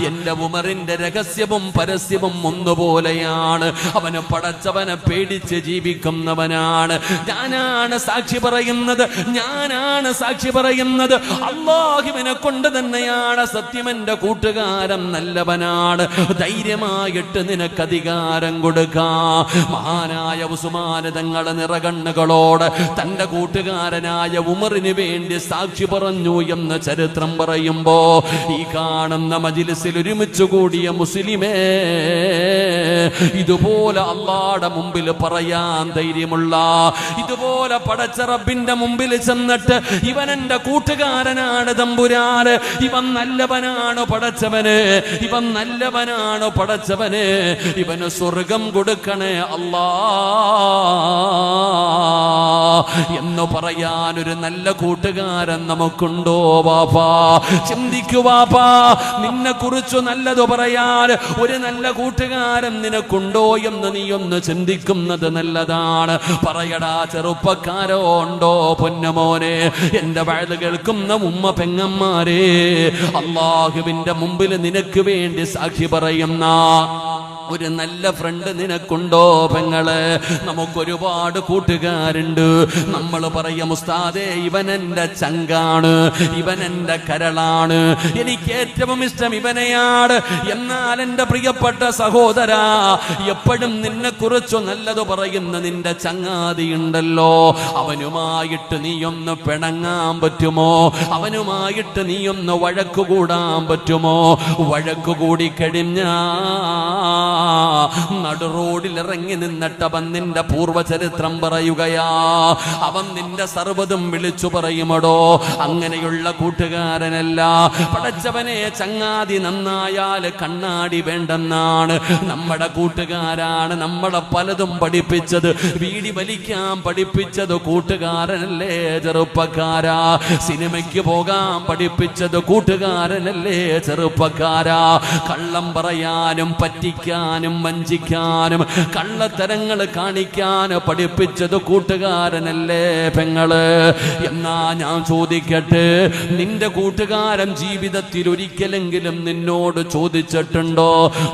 എന്റെ ഉമറിന്റെ രഹസ്യവും പരസ്യവും ഒന്നുപോലെയാണ്. അവന് പടച്ചവനെ പേടിച്ച് ജീവിക്കുന്നവനാണ്. ഞാനാണ് സാക്ഷി പറയുന്നത്, ഞാനാണ് സാക്ഷി പറയുന്നത്. അല്ലാഹുവിനെ കൊണ്ട് തന്നെയാണ് സത്യം. എന്റെ കൂട്ടുകാരൻ നല്ലവനാണ്. ധൈര്യമായിട്ട് നിനക്ക് അധികാരം കൊടുക്കാം. മഹാനായ ഉസ്മാൻ തങ്ങൾ നിറകണ്ണുകളോട് തന്റെ കൂട്ടുകാരനായ ഉമറിന് വേണ്ടി സാക്ഷി പറഞ്ഞു എന്ന് ചരിത്രം പറയുമ്പോ ഈ കാണുന്ന മജ്‌ലിസിൽ ഒരുമിച്ച് കൂടിയ മുസ്ലിമേ, ഇതുപോലെ അല്ലാഹുവിന്റെ മുമ്പിൽ പറയാൻ ധൈര്യമുള്ള, ഇതുപോലെ പടച്ച റബ്ബിന്റെ മുമ്പിൽ ചെന്നിട്ട് ഇവൻ എന്റെ കൂട്ടുകാരനാണ് തമ്പുരാന്, ഇവൻ നല്ലവനാണ് പടച്ചവന്, ഇവൻ നല്ലവനാണ് പടച്ചവന്, ഇവന് സ്വർഗം കൊടുക്കണേ അല്ലാ എന്ന് പറയാൻ ഒരു നല്ല കൂട്ടുകാരൻ നമുക്കുണ്ടോ ബാപ്പാ? ചിന്തിക്കൂ ബാപ്പാ, നിന്നെ കുറിച്ച് നല്ലത് പറയാൻ ഒരു നല്ല കൂട്ടുകാരൻ നിനക്കുണ്ടോ എന്ന് നീ ഒന്ന് ചിന്തിക്കുന്നത് നല്ലതാണ്. പറയടാ ചെറുപ്പക്കാരോ, ഉണ്ടോ പൊന്നമോനെ? എന്റെ വയത് കേൾക്കുന്ന ഉമ്മ പെങ്ങന്മാരെ, അല്ലാഹുവിന്റെ മുമ്പിൽ നിനക്ക് വേണ്ടി സാക്ഷി പറയുന്ന ഒരു നല്ല ഫ്രണ്ട് നിനക്കുണ്ടോ പെങ്ങളെ? നമുക്കൊരുപാട് കൂട്ടുകാരുണ്ട്. നമ്മൾ പറയും ഉസ്താദേ ഇവൻ എൻ്റെ ചങ്കാണ്, ഇവൻ എൻ്റെ കരളാണ്, എനിക്ക് ഏറ്റവും ഇഷ്ടം ഇവനെയാണ്. എന്നാൽ എൻ്റെ പ്രിയപ്പെട്ട സഹോദരാ, എപ്പോഴും നിന്നെ കുറിച്ചു നല്ലത് പറയുന്ന നിന്റെ ചങ്ങാതി ഉണ്ടല്ലോ, അവനുമായിട്ട് നീയൊന്ന് പിണങ്ങാൻ പറ്റുമോ? അവനുമായിട്ട് നീയൊന്ന് വഴക്കുകൂടാൻ പറ്റുമോ? വഴക്കുകൂടി കഴിഞ്ഞാ നടു റോഡിൽ ഇറങ്ങി നിന്നിട്ട് അവൻ നിന്റെ പൂർവചരിത്രം പറയുകയാ, അവൻ നിന്റെ സർവ്വതും വിളിച്ചു പറയുമടോ. അങ്ങനെയുള്ള കൂട്ടുകാരനല്ല. പടച്ചവനെ, ചങ്ങാതി നന്നായാൽ കണ്ണാടി വേണ്ടെന്നാണ്. നമ്മുടെ കൂട്ടുകാരാണ് നമ്മളെ പലതും പഠിപ്പിച്ചത്. വീടി വലിക്കാൻ പഠിപ്പിച്ചത് കൂട്ടുകാരനല്ലേ ചെറുപ്പക്കാരാ? സിനിമയ്ക്ക് പോകാൻ പഠിപ്പിച്ചത് കൂട്ടുകാരനല്ലേ ചെറുപ്പക്കാരാ? കള്ളം പറയാനും പറ്റിക്കാനും വഞ്ചിക്കാനും കള്ളത്തരങ്ങൾ കാണിക്കാൻ പഠിപ്പിച്ചത് കൂട്ടുകാരനല്ലേ പെങ്ങള്? എന്നാ ഞാൻ ചോദിക്കട്ടെ, നിന്റെ കൂട്ടുകാരൻ ജീവിതത്തിൽ ഒരിക്കലെങ്കിലും നിന്നോട് ചോദിച്ചിട്ടുണ്ടോ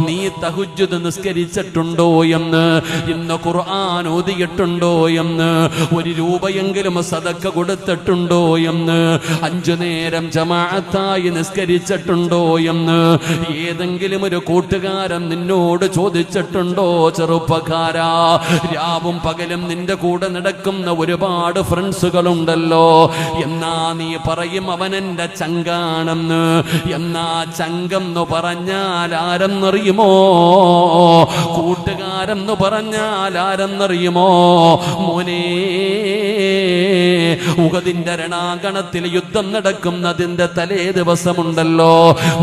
നീ തഹജ്ജുദ് നിസ്കരിച്ചിട്ടുണ്ടോ എന്ന്, ഇന്ന് ഖുർആൻ ഓതിയിട്ടുണ്ടോ എന്ന്, ഒരു രൂപയെങ്കിലും സദക്ക കൊടുത്തിട്ടുണ്ടോ എന്ന്, 5 നേരം ജമാഅത്തായി നിസ്കരിച്ചിട്ടുണ്ടോ എന്ന് ഏതെങ്കിലും ഒരു കൂട്ടുകാരൻ നിന്നോട് ചോദിച്ചിട്ടുണ്ടോ ചെറുപ്പക്കാരാ? രാവും പകലും നിന്റെ കൂടെ നടക്കുന്ന ഒരുപാട് ഫ്രണ്ട്സുകളുണ്ടല്ലോ. എന്നാ നീ പറയും അവൻ എൻ്റെ ചങ്കാണെന്ന്. എന്നാ ചങ്കെന്ന് പറഞ്ഞാൽ ആരെന്നറിയുമോ? കൂട്ടുകാരെന്ന് പറഞ്ഞാൽ ആരെന്നറിയുമോ? മോനേ, ഉഹദിന്റെ രണാങ്കണത്തിൽ യുദ്ധം നടക്കുന്നതിന്റെ തലേ ദിവസമുണ്ടല്ലോ,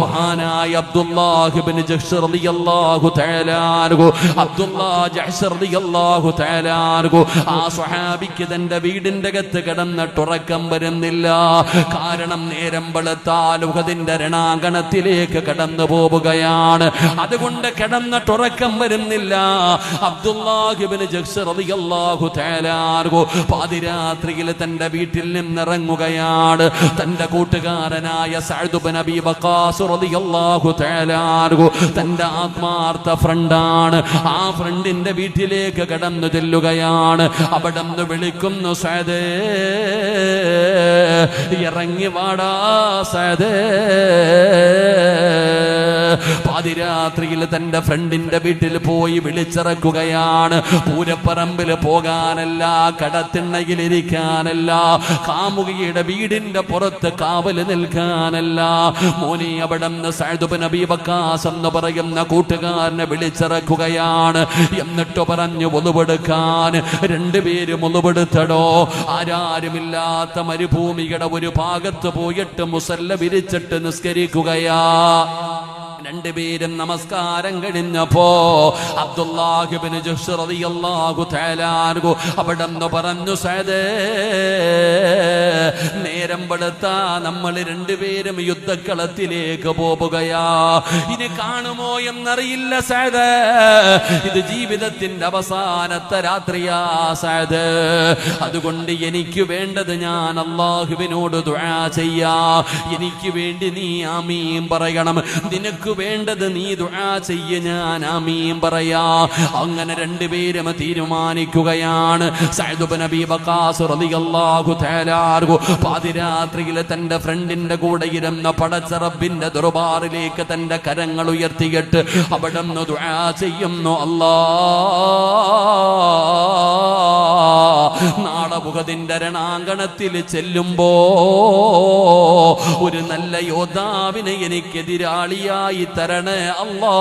മഹാനായ അബ്ദുല്ലാഹ് ഇബ്നു ജഹ്ശ് റളിയല്ലാഹു തആല അൻഹു, അബ്ദുല്ലാഹ് ജഹ്ശ് റളിയല്ലാഹു തആല അൻഹു, ആ സ്വഹാബിക്ക് തന്റെ വീടിന്റെ അകത്ത് കിടന്നിട്ട് ഉറക്കം വരുന്നില്ല. കാരണം നേരം വെളുത്താൽ ഉഹദിന്റെ രണാങ്കണത്തിലേക്ക് കടന്നു പോവുകയാണ്. അതുകൊണ്ട് കിടന്നിട്ട് ഉറക്കം വരുന്നില്ല. അബ്ദുല്ലാഹ് ഇബ്നു ജഹ്ശ് റളിയല്ലാഹു തആല അൻഹു പാതിരാത്രിയിൽ തന്റെ വീട്ടിൽ നിന്നിറങ്ങുകയാണ്. തന്റെ കൂട്ടുകാരനായ സഅദ് ഇബ്നു അബീ വഖാസ് റളിയല്ലാഹു തആല അൻഹു, തന്റെ ആത്മാർത്ഥ ഫ്രണ്ടാണ്, ആ ഫ്രണ്ടിന്റെ വീട്ടിലേക്ക് കടന്നു ചെല്ലുകയാണ്. അവിടെ നിന്ന് വിളിക്കുന്നു, സഅദേ ഇറങ്ങി വാടാ സഅദേ. പാതിരാത്രിയിൽ തന്റെ ഫ്രണ്ടിന്റെ വീട്ടിൽ പോയി വിളിച്ചിറക്കുകയാണ്. പൂരപ്പറമ്പിൽ പോകാനല്ല, കടത്തിണ്ണയിൽ ഇരിക്കാനല്ല, കാമുകിയുടെ വീടിന്റെ പുറത്ത് കാവല് നിൽക്കാനല്ല. മോനെ, അവിടെ നിന്ന് സഅദ് ഇബ്നു അബീ വഖാസ് എന്ന് പറയുന്ന കൂട്ടുകാരനെ വിളിച്ചിറക്കുകയാണ്. എന്നിട്ട് പറഞ്ഞു ഒളുവെടുക്കാൻ. 2 പേരും ഒളുവെടുത്തടോ. ആരാരുമില്ലാത്ത മരുഭൂമിയുടെ ഒരു ഭാഗത്ത് പോയിട്ട് മുസല്ല വിരിച്ചിട്ട് നിസ്കരിക്കുകയാ. 2 പേരും നമസ്കാരം കഴിഞ്ഞപ്പോ അബ്ദുല്ലാഹ് ഇബ്നു ജഹ്ശ് റളിയല്ലാഹു തആല അൻഹു അവിടെ നിന്ന് പറഞ്ഞു, സഅദേ നേരം വെളുത്താ നമ്മൾ 2 പേരും യുദ്ധക്കളത്തിലേക്ക് പോവുകയാ. ഇനി കാണുമോ എന്നറിയില്ല സഅദേ, ഇത് ജീവിതത്തിന്റെ അവസാനത്തെ രാത്രിയാ സഅദേ. അതുകൊണ്ട് എനിക്ക് വേണ്ടത് ഞാൻ അല്ലാഹുവിനോട് ദുആ ചെയ്യാ. എനിക്ക് വേണ്ടി നീ ആമീൻ പറയണം. നിനക്ക് വേണ്ടത് നീ ദുആ ചെയ്യ, ഞാൻ ആമീൻ പറയാ. അങ്ങനെ 2 പേരും തീരുമാനിക്കുകയാണ്. സഅദ് ഇബ്നു അബീ വഖാസ് റളിയല്ലാഹു തആല അൻഹു പാതിരാത്രിയിൽ തന്റെ ഫ്രണ്ടിന്റെ കൂടെ ഇരുന്ന പടച്ച റബ്ബിന്റെ ദർബാറിലേക്ക് തന്റെ കരങ്ങൾ ഉയർത്തിയിട്ട് അവിടെ നിന്ന് ദുആ ചെയ്യുന്നു. അല്ലാഹ്, നാളെ ഉഹദിന്റെ രണാങ്കണത്തിൽ ചെല്ലുമ്പോ ഒരു നല്ല യോദ്ധാവിനെ എനിക്കെതിരാളിയായി തരണേ അല്ലാഹ്.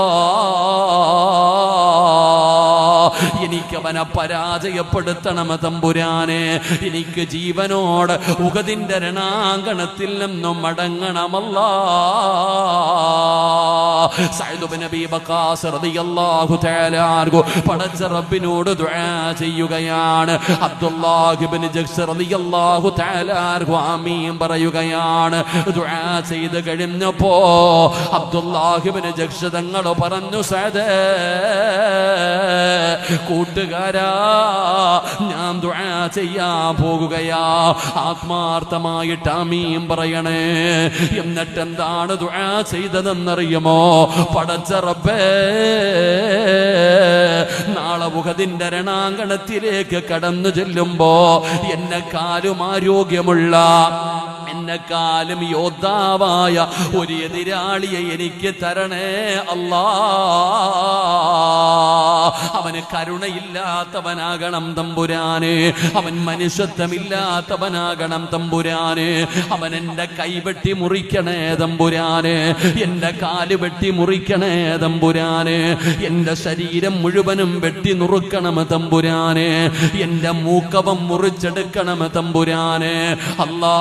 എനിക്കവനെ പരാജയപ്പെടുത്തണം തമ്പുരാനെ. എനിക്ക് ജീവനോട് ഉഹദിന്റെ രണാങ്കണത്തിൽ നിന്നും മടങ്ങണമല്ലാ. സഅദ് ഇബ്നു അബീ വഖാസ് റളിയല്ലാഹു തആല അൻഹു പടച്ച റബ്ബിനോട് ദുആ ചെയ്യുകയാണ്. അബ്ദുല്ലാഹ് ഇബ്നു ജഹ്ശ് റളിയല്ലാഹു തആല അൻഹു ആമീൻ പറയുകയാണ്. ദുആ ചെയ്ത് കഴിഞ്ഞപ്പോ അബ്ദുല്ലാഹ് ഇബ്നു ജഹ്ശ് തങ്ങൾ പറഞ്ഞു, സഅദേ കൂട്ടുകാരാ, ഞാൻ ദുആ ചെയ്യാൻ പോകുകയാ, ആത്മാർത്ഥമായിട്ട് ആമീൻ പറയണേ. എന്നിട്ട് എന്താണ് ദുആ ചെയ്തതെന്നറിയുമോ? പടച്ച റബ്ബേ, നാളെ ഉഹദിന്റെ രണാങ്കണത്തിലേക്ക് കടന്നു ചെല്ലുമ്പോ എന്നെക്കാളും ആരോഗ്യമുള്ള, എന്നെക്കാളും യോദ്ധാവായ ഒരു എതിരാളിയെ എനിക്ക് തരണേ അല്ലാ. അവന് കരുണയില്ലാത്തവനാകണം തമ്പുരാന്, അവൻ മനുഷ്യത്വമില്ലാത്തവനാകണം തമ്പുരാന്. അവൻ എന്റെ കൈവെട്ടി മുറിക്കണേ തമ്പുരാന്, എന്റെ കാല് വെട്ടി മുറിക്കണേ തമ്പുരാന്, എന്റെ ശരീരം മുഴുവനും വെട്ടി നുറുക്കണം തമ്പുരാന്, എന്റെ മൂക്കവം മുറിച്ചെടുക്കണം തമ്പുരാന്. അല്ലാ,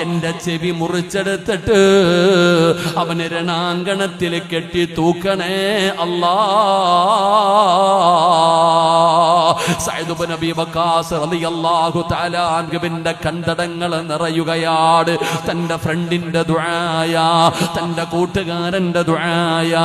എന്റെ ചെവി മുറിച്ചെടുത്തിട്ട് അവന് രണാങ്കണത്തിൽ കെട്ടി തൂക്കണേ അല്ലാ. സഅദ് ഇബ്നു അബീ വഖാസ് റളിയല്ലാഹു തആല അൻഹുവിന്റെ കണ്ടടങ്ങൾ നിറയുകയാണ്. തന്റെ ഫ്രണ്ടിന്റെ ദുആയാ, തന്റെ കൂട്ടുകാരന്റെ ദുആയാ.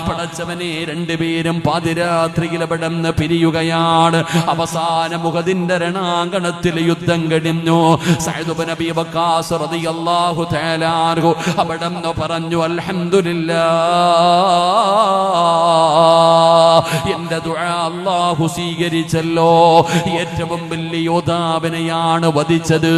പടച്ചവനെ, രണ്ടുപേരും പാതിരാത്രിയിൽ അവിടുന്ന് പിരിയുകയാണ്. അവസാനം ഉഹദിന്റെ രണാങ്കണത്തിൽ യുദ്ധം കഴിഞ്ഞു. സഅദ് ഇബ്നു അബീ വഖാസ് റളിയല്ലാഹു തആല അൻഹു അവിടുന്ന് പറഞ്ഞു, അൽഹംദുലില്ലാഹ്, എന്റെ ദുആ അല്ലാഹു സ്വീകരിച്ചല്ലോ. ഏറ്റവും വലിയ യോദ്ധാവിനെയാണ് വധിച്ചത്.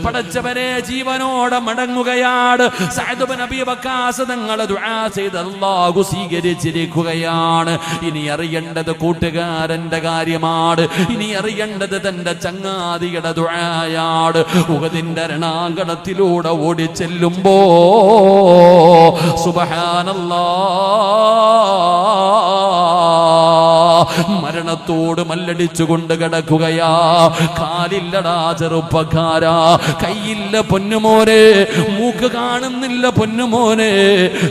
പടച്ചവനെ, ജീവനോടെ മടങ്ങുകയാണ്. സഅദ് ഇബ്നു അബീ വഖാസ് തങ്ങളെ ദുആ ചെയ്ത് അല്ലാഹു സ്വീകരിച്ചിരിക്കുകയാണ്. ഇനി അറിയേണ്ടത് കൂട്ടുകാരന്റെ കാര്യമാണ്, ഇനി അറിയേണ്ടത് തന്റെ ചങ്ങാതിയുടെ ദുആയാണ്. ഉഹദിന്റെ രണാങ്കണത്തിലൂടെ ഓടിച്ചെല്ലുമ്പോ സുബ്ഹാനല്ലാഹ്, മരണത്തോട് മല്ലടിച്ചുകൊണ്ട് കിടക്കുകയാ. കാലില്ലടാ ചെറുപ്പക്കാരാ, കൈയില്ല പൊന്നുമോനെ, മൂക്ക് കാണുന്നില്ല പൊന്നുമോനെ.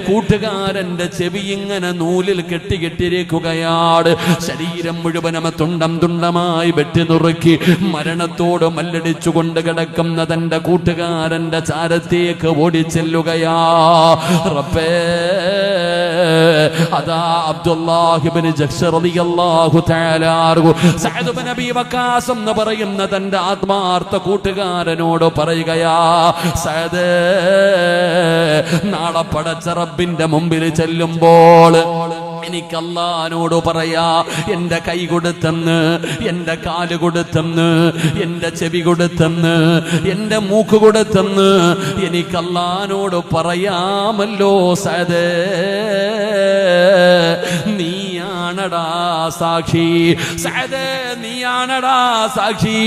കൂട്ടുകാരന്റെ ചെവി ഇങ്ങനെ നൂലിൽ കെട്ടിയിരിക്കുകയാണ്. ശരീരം മുഴുവനും തുണ്ടം തുണ്ടമായി വെട്ടി നുറുക്കി മരണത്തോട് മല്ലടിച്ചുകൊണ്ട് കിടക്കുന്ന തന്റെ കൂട്ടുകാരന്റെ ചാരത്തേക്ക് ഓടിച്ചെല്ലുകയാ. റബ്ബേ, അതാ അബ്ദുല്ലാഹ് ഇബ്നു ജഹ്ശ് റളിയല്ലാഹു തആല അൻഹു സഅദ് ഇബ്നു അബീ വഖാസ് എന്ന് പറയുന്ന തന്റെ ആത്മാർത്ഥ കൂട്ടുകാരനോട് പറയുകയാ, സഅദ്, നാളെ പടച്ച റബ്ബിന്റെ മുമ്പിൽ ചെല്ലുമ്പോൾ എനിക്ക് അല്ലാഹുവോട് പറയാ, എന്റെ കൈ കൊടുത്തെന്ന്, എന്റെ കാല് കൊടുത്തെന്ന്, എന്റെ ചെവി കൊടുത്തെന്ന്, എന്റെ മൂക്ക് കൊടുത്തെന്ന് എനിക്ക് അല്ലാഹുവോട് പറയാമല്ലോ. സഅദ്, നീയാണടാ സാക്ഷി. സഅദ്, നീയാണടാ സാക്ഷി.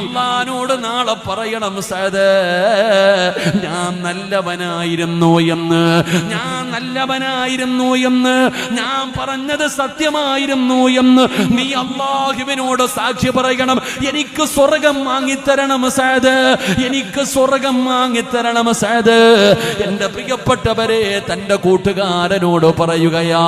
അല്ലാഹുവോട് നാളെ പറയണം, സഅദ്, ഞാൻ നല്ലവനായിരുന്നു എന്ന്, ഞാൻ നല്ലവനായിരുന്നു എന്ന്, ഞാൻ പറഞ്ഞത് സത്യമായിരുന്നു എന്ന് നീ അല്ലാഹുവിനോട് സാക്ഷി പറയണം. എനിക്ക് സ്വർഗം വാങ്ങിത്തരണം സഅദ്, എനിക്ക് സ്വർഗം വാങ്ങിത്തരണം സഅദ്. എന്റെ പ്രിയപ്പെട്ടവരെ, തന്റെ കൂട്ടുകാരനോട് പറയുകയാ,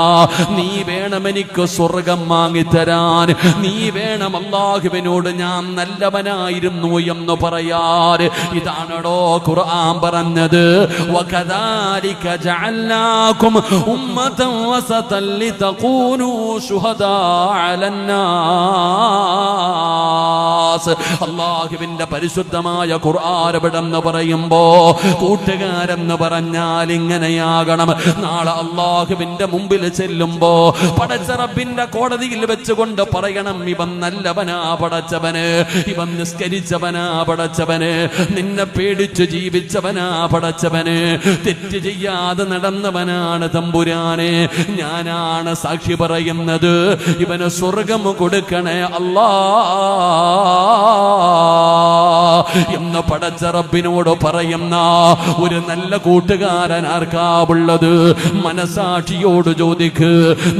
നീ വേണം എനിക്ക് സ്വർഗം വാങ്ങിത്തരാൻ, നീ വേണം അല്ലാഹുവിനോട് ഞാൻ നല്ലവനായിരുന്നു എന്ന് പറയാൻ. ഇതാണോ ഖുർആൻ പറഞ്ഞത്, വകദാലിക ജഅൽനാകും ഉമ്മതൻ വസതൻ ലിതകൂനൂ ശുഹദാ അലന്നാസ്. അല്ലാഹുവിന്റെ പരിശുദ്ധമായ ഖുർആൻ എന്ന് പറയുമ്പോ കൂട്ടുകാരെന്ന് പറഞ്ഞാൽ ഇങ്ങനെയാകണം. നാളെ അല്ലാഹുവിന്റെ മുമ്പിൽ ചെല്ലുമ്പോ പടച്ച റബ്ബിന്റെ കോടതിയിൽ വെച്ചുകൊണ്ട് പറയണം, ഇവൻ നല്ലവനാ പടച്ചവന്, ഇവൻ നിസ്കരിച്ചവനാ പടച്ചവന്, നിന്നെ പേടിച്ചു ജീവിച്ചവനാ പടച്ചവന്, തെറ്റ് ചെയ്യാതെ നടന്നവനാണ് തമ്പുരാനെ. ഞാനാണ് സാക്ഷി പറയുന്നത്, ഇവന് സ്വർഗം കൊടുക്കണേ അല്ലാ എന്ന് പടച്ച റബ്ബിനോട് പറയുന്ന ഒരു നല്ല കൂട്ടുകാരൻ ആർക്കാവുള്ളത്? മനസാക്ഷിയോട് ചോദിക്ക്,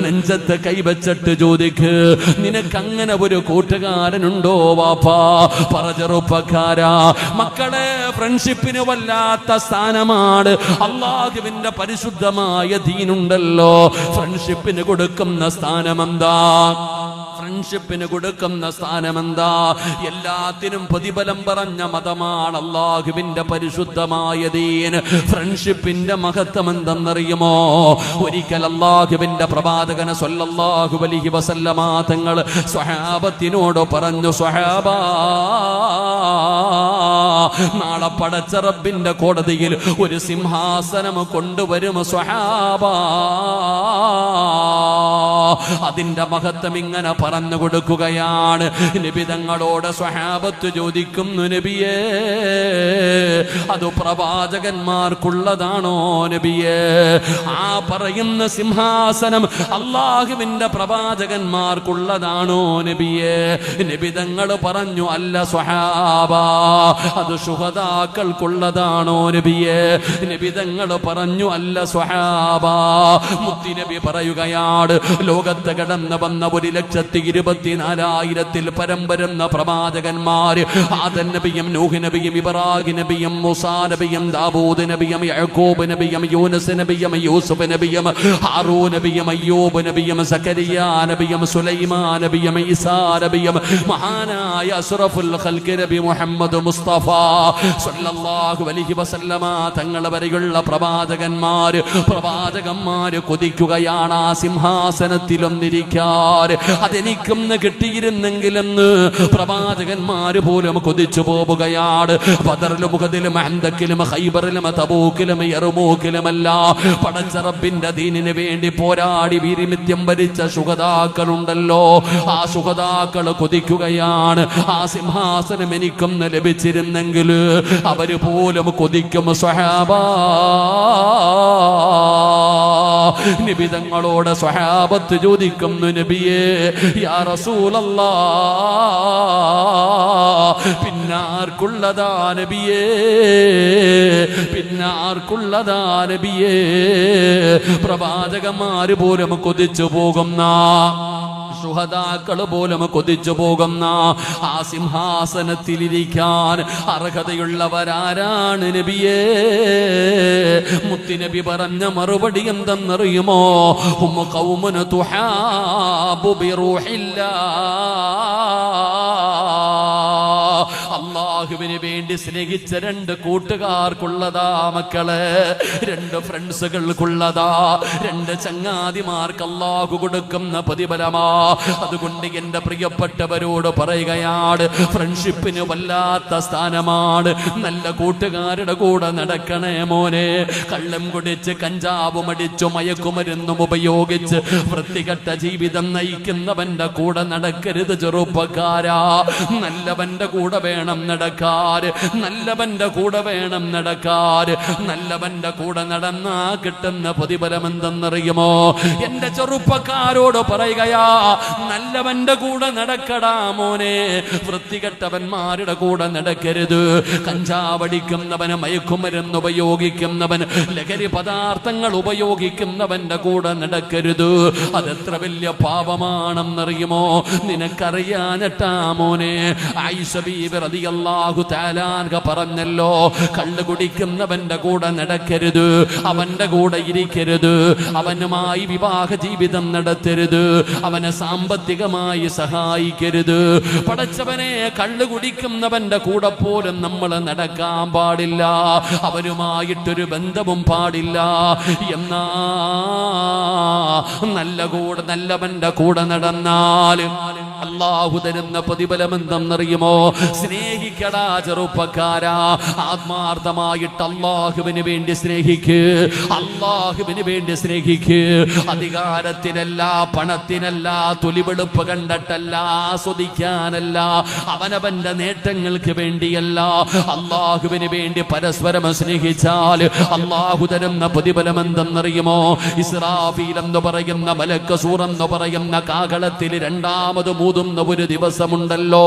നെഞ്ചത്ത് കൈവച്ചിട്ട് ചോദിക്ക്, നിനക്കങ്ങനെ ഒരു കൂട്ടുകാരനുണ്ടോ വാപ്പാ? പറ ചെറുപ്പക്കാരാ. മക്കളെ, ഫ്രണ്ട്ഷിപ്പിന് വല്ലാത്ത സ്ഥാനമാണ്. അല്ലാഹുവിന്റെ പരിശുദ്ധമായ ദീനുണ്ടല്ലോ, ഫ്രണ്ട്ഷിപ്പിന് കൊടുക്കുന്ന സ്ഥാനമെന്താ? ഫ്രണ്ട്ഷിപ്പിന് കൊടുക്കുന്ന സ്ഥാനമെന്താ? എല്ലാത്തിനും പ്രതിഫലം പറഞ്ഞ മതമാണ് അല്ലാഹുവിന്റെ പരിശുദ്ധമായ ദീൻ. ഫ്രണ്ട്ഷിപ്പിന്റെ മഹത്വം എന്തെന്നറിയുമോ? ഒരിക്കൽ അല്ലാഹുവിന്റെ പ്രവാചകൻ സ്വല്ലല്ലാഹു അലൈഹി വസല്ലമ തങ്ങൾ സ്വഹാബത്തിനോട് പറഞ്ഞു, സ്വഹാബാ, നാളെ പടച്ച റബ്ബിന്റെ കോടതിയിൽ ഒരു സിംഹാസനം കൊണ്ടുവരും സ്വഹാബ. അതിന്റെ മഹത്വം ഇങ്ങനെ പറഞ്ഞു കൊടുക്കുകയാണ്. നബി തങ്ങളോട് സ്വഹാബത്ത് ചോദിക്കുന്നു, നബിയേ അത് പ്രവാചകന്മാർക്കുള്ളതാണോ നബിയേ? ആ പറയുന്ന സിംഹാസനം അല്ലാഹുവിന്റെ പ്രവാചകന്മാർക്കുള്ളതാണോ നബിയേ? നബി തങ്ങൾ പറഞ്ഞു, അല്ല സ്വഹാബ, അത് ശുഹദാക്കൾക്കുള്ളതാണോ നബിയേ? നബി തങ്ങൾ പറഞ്ഞു, അല്ല സ്വഹാബ. മുത്തി നബി പറയുകയാണ്, ലോകത്ത് കടന്നു വന്ന 1,24,000 പരം വരുന്ന പ്രവാചകന്മാര്, ആദം നബിയും നൂഹ് നബിയും ഇബ്രാഹിം നബിയും മൂസാ നബിയും ദാവൂദ് നബിയും യഅ്കൂബ് നബിയും യൂനുസ് നബിയും യൂസുഫ് നബിയും ഹാറൂൻ നബിയും അയ്യൂബ് നബിയും സക്കരിയ നബിയും സുലൈമാൻ നബിയും ഈസാ നബിയും മഹാനായ അസ്റഫുൽ ഖൽഖ് നബി മുഹമ്മദ് മുസ്തഫ സല്ലല്ലാഹു അലൈഹി വസല്ലമ തങ്ങൾ വരെയുള്ള പ്രവാചകന്മാര് കൊതിക്കുകയാണ് ആ സിംഹാസനത്തിലൊന്നിരിക്കാൻ. അതെനിക്കൊന്ന് കിട്ടിയിരുന്നെങ്കിലെന്ന് പ്രവാചകന്മാര് പോലും കൊതിച്ചു പോവുകയാണ്. ബദറിലും ഉഹദിലും ഹന്തക്കിലും ഖൈബറിലും തബൂക്കിലും യർമൂക്കിലുമല്ല പടച്ച റബ്ബിന്റെ ദീനിന് വേണ്ടി പോരാടി വീരമിത്യം വരിച്ച ശുഹദാക്കളുണ്ടല്ലോ, ആ ശുഹദാക്കൾ കൊതിക്കുകയാണ് ആ സിംഹാസനം എനിക്കൊന്ന് ലഭിച്ചിരുന്നെങ്കിൽ. അവര് പോലും കൊതിക്കും സ്വഹാബ. നബി തങ്ങളോട് സ്വഹാബത്ത് ചോദിക്കുന്നു, നബിയേ യാ റസൂലല്ലാഹ്, പിന്നാർക്കുള്ളതാ നബിയേ? പിന്നാർക്കുള്ളതാ നബിയേ? പ്രവാചകന്മാര് പോലും കൊതിച്ചു പോകുന്ന, ശുഹദാക്കൾ പോലും കൊതിച്ചു പോകുന്ന ആ സിംഹാസനത്തിലിരിക്കാൻ അർഹതയുള്ളവരാരാണ് നബിയേ? മുത്തുനബി പറഞ്ഞ മറുപടി എന്തെന്നറിയുമോ? ഹും ഖൗമുൻ തുഹാബു ബിറൂഹില്ലാഹ്. അല്ലാഹുവിന് വേണ്ടി സ്നേഹിച്ച 2 കൂട്ടുകാർക്കുള്ളതാ മക്കളെ, 2 ഫ്രണ്ട്സുകൾക്കുള്ളതാ, 2 ചങ്ങാതിമാർക്ക് അല്ലാഹു കൊടുക്കുന്ന പ്രതിഫലമാ. അതുകൊണ്ട് എന്റെ പ്രിയപ്പെട്ടവരോട് പറയുകയാണ്, ഫ്രണ്ട്ഷിപ്പിന് വല്ലാത്ത സ്ഥാനമാണ്. നല്ല കൂട്ടുകാരുടെ കൂടെ നടക്കണേ മോനെ. കള്ളം കുടിച്ച് കഞ്ചാവും അടിച്ചു മയക്കുമരുന്നും ഉപയോഗിച്ച് വൃത്തികെട്ട ജീവിതം നയിക്കുന്നവന്റെ കൂടെ നടക്കരുത് ചെറുപ്പക്കാരാ. നല്ലവന്റെ കൂടെ വേണം നടക്കാറ്, നല്ലവന്റെ കൂടെ വേണം നടക്കാറ്. നല്ലവന്റെ കൂടെ നടന്നാ കിട്ടുന്ന പ്രതിഫലം എന്തെന്നറിയുമോ? എന്റെ ചെറുപ്പക്കാരോട് പറയുകയാ, നല്ലവന്റെ കൂടെ നടക്കടാ മോനെ. വൃത്തികെട്ടവന്മാരുടെ കൂടെ നടക്കരുത്. കഞ്ചാവടിക്കുന്നവന്, മയക്കുമരുന്ന് ഉപയോഗിക്കുന്നവൻ, ലഹരി പദാർത്ഥങ്ങൾ ഉപയോഗിക്കുന്നവന്റെ കൂടെ നടക്കരുത്. അതെത്ര വലിയ പാപമാണെന്നറിയുമോ? നിനക്കറിയാനട്ടാ മോനെ. ആയിഷ ബീബി റളിയല്ലാഹു തആല അൻഹ പറഞ്ഞല്ലോ, കള്ളു കുടിക്കുന്നവന്റെ കൂടെ നടക്കരുത്, അവന്റെ കൂടെ ഇരിക്കരുത്, അവനുമായി വിവാഹ ജീവിതം നടത്തരുത്, അവനെ സാമ്പത്തികമായി സഹായിക്കരുത്. പടച്ചവനെ, കള്ളു കുടിക്കുന്നവന്റെ കൂടെ പോലും നമ്മൾ നടക്കാൻ പാടില്ല, അവനുമായിട്ടൊരു ബന്ധവും പാടില്ല. എന്നാ നല്ലവന്റെ കൂടെ നടന്നാൽ അല്ലാഹു തരുന്ന പ്രതിഫലം എന്തെന്നറിയുമോ? സ്നേഹിക്കടാ ചെറുപ്പക്കാരാ. ആത്മാർത്ഥമായിട്ട് അല്ലാഹുവിന് വേണ്ടി സ്നേഹിക്ക്, അല്ലാഹുവിന് വേണ്ടി സ്നേഹിക്ക്. അധികാരത്തിനല്ല, പണത്തിനല്ല, തൊലിവെളുപ്പ് കണ്ടിട്ടല്ല, ആസ്വദിക്കാനല്ല, അവനവന്റെ നേട്ടങ്ങൾക്ക് വേണ്ടിയല്ല, അല്ലാഹുവിന് വേണ്ടി പരസ്പരം സ്നേഹിച്ചാൽ അല്ലാഹു തരുന്ന പ്രതിഫലം എന്തെന്നറിയുമോ? ഇസ്രാഫീൽ എന്ന് പറയുന്ന മലക്ക് സൂർ എന്ന് പറയുന്ന കാഹളത്തിൽ രണ്ടാമത് മൂതുന്ന ഒരു ദിവസമുണ്ടല്ലോ.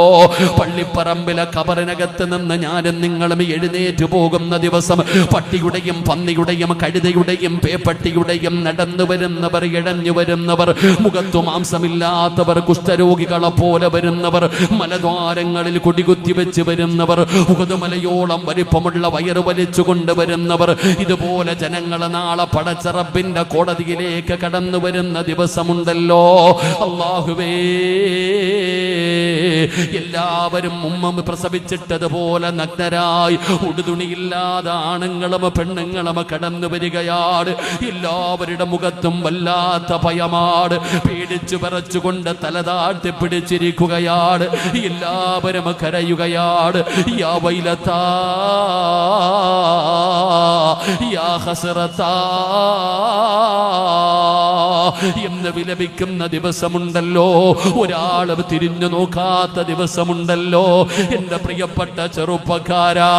പള്ളിപ്പറമ്പിലെ ഖബറിനകത്ത് നിന്ന് ഞാനും നിങ്ങളും എഴുന്നേറ്റ് പോകുന്ന ദിവസം, പട്ടിയുടെയും പന്നിയുടെയും കഴുതയുടെയും പേപ്പട്ടിയുടെയും നടന്നു വരുന്നവർ, ഇഴഞ്ഞു വരുന്നവർ, മുഖത്തു മാംസമില്ലാത്തവർ, കുഷ്ഠരോഗികളെ പോലെ വരുന്നവർ, മലദ്വാരങ്ങളിൽ കുടികുത്തി വെച്ച് വരുന്നവർ, ഉഹുദുമലയോളം വലിപ്പമുള്ള വയറ് വലിച്ചു കൊണ്ടുവരുന്നവർ, ഇതുപോലെ ജനങ്ങളെ നാളെ പടച്ച റബ്ബിന്റെ കോടതിയിലേക്ക് കടന്നു വരുന്ന ദിവസമുണ്ടല്ലോ. അല്ലാഹുവേ, എല്ലാവരും ഉമ്മ പ്രസവിച്ചിട്ടതുപോലെ നഗ്നരായി ഉടുതുണിയില്ലാതെ ആണുങ്ങളും പെണ്ണുങ്ങളും കടന്നു വരികയാണ്. എല്ലാവരുടെ മുഖത്തും വല്ലാത്ത ഭയമാണ്. പേടിച്ചു പറച്ചുകൊണ്ട് തലതാഴ്ത്തി പിടിച്ചിരിക്കുകയാണ്. എല്ലാവരും കരയുകയാണ്. യാ വൈലതാ യാ ഹസ്റതാ എന്ന് വിലപിക്കുന്ന ദിവസമുണ്ടല്ലോ. ഒരാളും തിരിഞ്ഞു നോക്കാത്ത ദിവസമുണ്ടല്ലോ. എന്റെ പ്രിയപ്പെട്ട ചെറുപ്പക്കാരാ,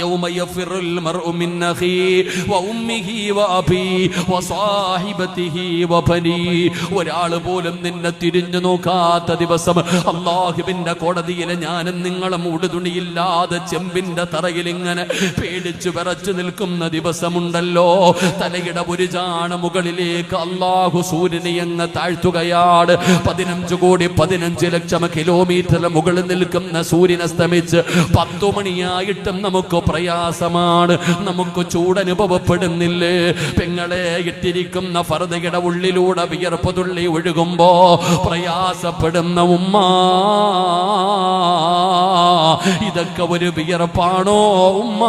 يوم يفر المرء من أخيه وأمه وأبيه وصاحبته وبنيه. ഒരാൾ പോലും നിന്നെ തിരിഞ്ഞു നോക്കാത്ത ദിവസം അല്ലാഹുവിന്റെ കോടതിയിൽ ഞാനും നിങ്ങളും ഉടുതുണിയില്ലാതെ ചെമ്പിന്റെ തറയിൽ ഇങ്ങനെ പേടിച്ചു വിറച്ചു നിൽക്കുന്ന ദിവസമുണ്ടല്ലോ. തലയുടെ ഒരു ചാണ മുകളിലേക്ക് അല്ലാഹു സൂര്യനെ അങ്ങ് താഴ്ത്തുകയാണ്. 15 കോടി 15 ലക്ഷം കിലോമീറ്റർ മുകളിൽ നിൽക്കുന്ന സൂര്യൻ അസ്തമിച്ച് 10 മണിയായിട്ടും നമുക്ക് പ്രയാസമാണ്, നമുക്ക് ചൂടനുഭവപ്പെടുന്നില്ലേ? പെങ്ങളെ, ഇട്ടിരിക്കുന്ന ഫർദയുടെ ഉള്ളിലൂടെ വിയർപ്പ് തുള്ളി ഒഴുകുമ്പോ പ്രയാസപ്പെടുന്ന ഉമ്മ, ഇതൊക്കെ ഒരു വിയർപ്പാണോ ഉമ്മ?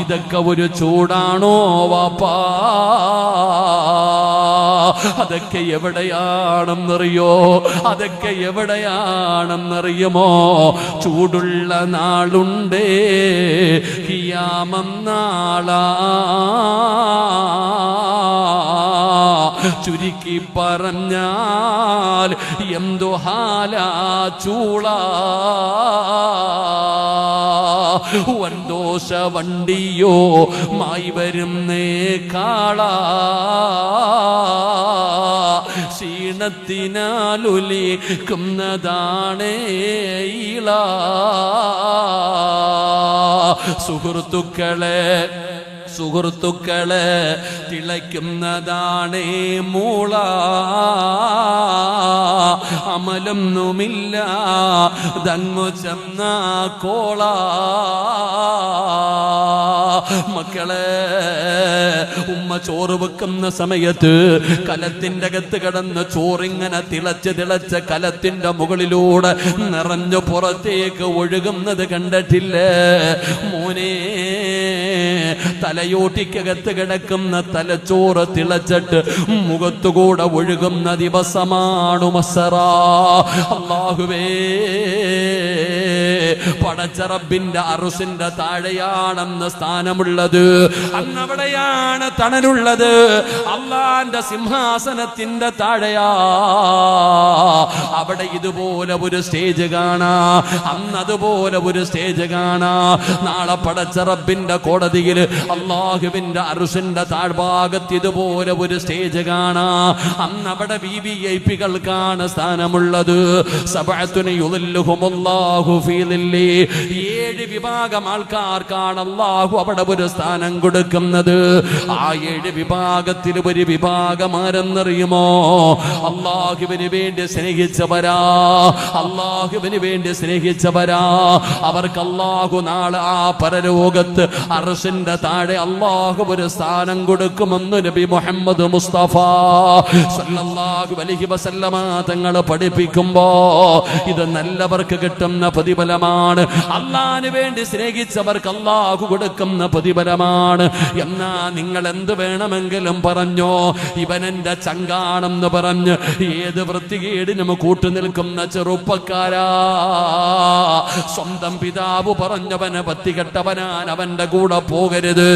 ഇതൊക്കെ ഒരു ചൂടാണോ വാപ്പാ? അതൊക്കെ എവിടെയാണെന്നറിയോ? അതൊക്കെ എവിടെയാണെന്നറിയുമോ? ചൂടുള്ള നാളുണ്ടേ, ഖിയാമം നാളാ. ചുരുക്കി പറഞ്ഞാൽ എന്തു ഹാലാ ചൂളാ. വൻദോഷ വണ്ടിയോ മായി വരുന്നേ കാളാ. ക്ഷീണത്തിനാലുലിക്കുന്നതാണേ ഈള. സുഹൃത്തുക്കളെ തിളയ്ക്കുന്നതാണേ മൂള. അമലൊന്നുമില്ല ദങ്ങു ചെന്ന കോള. മക്കളെ, ഉമ്മ ചോറ് വെക്കുന്ന സമയത്ത് കലത്തിന്റെ അകത്ത് കിടന്ന് ചോറിങ്ങനെ തിളച്ച് കലത്തിന്റെ മുകളിലൂടെ നിറഞ്ഞു പുറത്തേക്ക് ഒഴുകുന്നത് കണ്ടിട്ടില്ലേ മോനെ? തലയോട്ടിക്കകത്ത് കിടക്കുന്ന തലച്ചോറ് തിളച്ചിട്ട് മുഖത്തുകൂടെ ഒഴുകുന്ന ദിവസമാണ് മസ്സറാ. അല്ലാഹുവേ, പടച്ച റബ്ബിന്റെ അർശിന്റെ താഴെയാണെന്ന് സ്ഥാനമുള്ളത്. അന്നവിടെയാണ് തണലുള്ളത്. അള്ളാന്റെ സിംഹാസനത്തിന്റെ താഴെയാ. അവിടെ ഇതുപോലെ ഒരു സ്റ്റേജ് കാണാ, അന്നതുപോലെ ഒരു സ്റ്റേജ് കാണാ. നാളെ പടച്ച റബ്ബിന്റെ കോടതിയിൽ അല്ലാഹുവിന്റെ അർശിന്റെ താഴ്ഭാഗത്ത് ഇതുപോലെ ഒരു സ്റ്റേജ് കാണാ. അന്നവിടെ വിവിഐപികൾക്കാണ് സ്ഥാനമുള്ളത്. സബഅത്തുന യുളില്ലുഹുമുല്ലാഹു ഫീ ളില്ലി. 7 വിഭാഗം ആൾക്കാർക്കാണ് അല്ലാഹു അവിടെ ഒരു സ്ഥാനം കൊടുക്കുന്നത്. ആ 7 വിഭാഗത്തിൽ ഒരു വിഭാഗം ആരെന്നറിയുമോ? അല്ലാഹുവിന് വേണ്ടി സ്നേഹിച്ചവരാ. അല്ലാഹുവിന് വേണ്ടി സ്നേഹിച്ചവരാ. അവർക്ക് അല്ലാഹു നാളെ ആ പരലോകത്ത് അർശിന്റെ താഴെ അല്ലാഹു ഒരു സ്ഥാനം കൊടുക്കുമെന്ന് നബി മുഹമ്മദ് മുസ്തഫ സല്ലല്ലാഹു അലൈഹി വസല്ലമ തങ്ങൾ പഠിപ്പിക്കുമ്പോ ഇത് നല്ലവർക്ക് കിട്ടുന്ന പ്രതിഫലമാണ്. അല്ലാഹുവിന് വേണ്ടി സ്നേഹിച്ചവർക്ക് അല്ലാഹു കൊടുക്കുന്ന പ്രതിഫലമാണ്. എന്നാ നിങ്ങൾ എന്ത് വേണമെങ്കിലും പറഞ്ഞോ, ഇവനെന്റെ ചങ്കാണെന്ന് പറഞ്ഞ് ഏത് വൃത്തികേടിനും കൂട്ടുനിൽക്കുന്ന ചെറുപ്പക്കാരാ, സ്വന്തം പിതാവ് പറഞ്ഞവന് പത്തികെട്ടവനാൻ അവന്റെ കൂടെ പോകരുത്.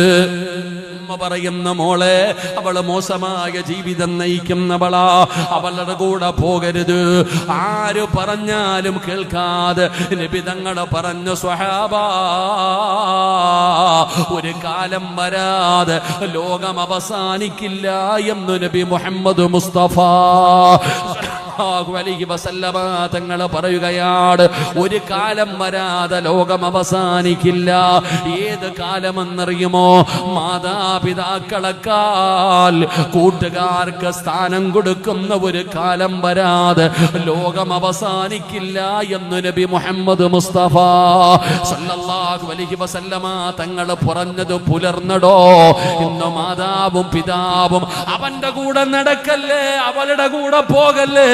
ഉമ്മ പറയുന്ന മോളെ, അവള് മോശമായ ജീവിതം നയിക്കുന്നവളാ, അവളുടെ കൂടെ പോകരുത്. ആര് പറഞ്ഞാലും കേൾക്കാതെ നബി തങ്ങൾ പറഞ്ഞു സ്വഹാബാ, ഒരു കാലം വരാതെ ലോകം അവസാനിക്കില്ല എന്ന് നബി മുഹമ്മദ് മുസ്തഫ സല്ലല്ലാഹു അലൈഹി വസല്ലമ തങ്ങൾ പറയുകയാണ്, ഒരു കാലം വരാതെ ലോകം അവസാനിക്കില്ല. ഏത് കാലമെന്നറിയുമോ? മാതാപിതാക്കളെക്കാൾ കൂട്ടുകാർക്ക് സ്ഥാനം കൊടുക്കുന്ന ഒരു കാലം വരാതെ ലോകം അവസാനിക്കില്ല എന്ന് നബി മുഹമ്മദ് മുസ്തഫ സല്ലല്ലാഹു അലൈഹി വസല്ലമ തങ്ങൾ പറഞ്ഞത് പുലർന്നടോ. ഇന്ന് മാതാവും പിതാവും അവന്റെ കൂടെ നടക്കല്ലേ, അവളുടെ കൂടെ പോകല്ലേ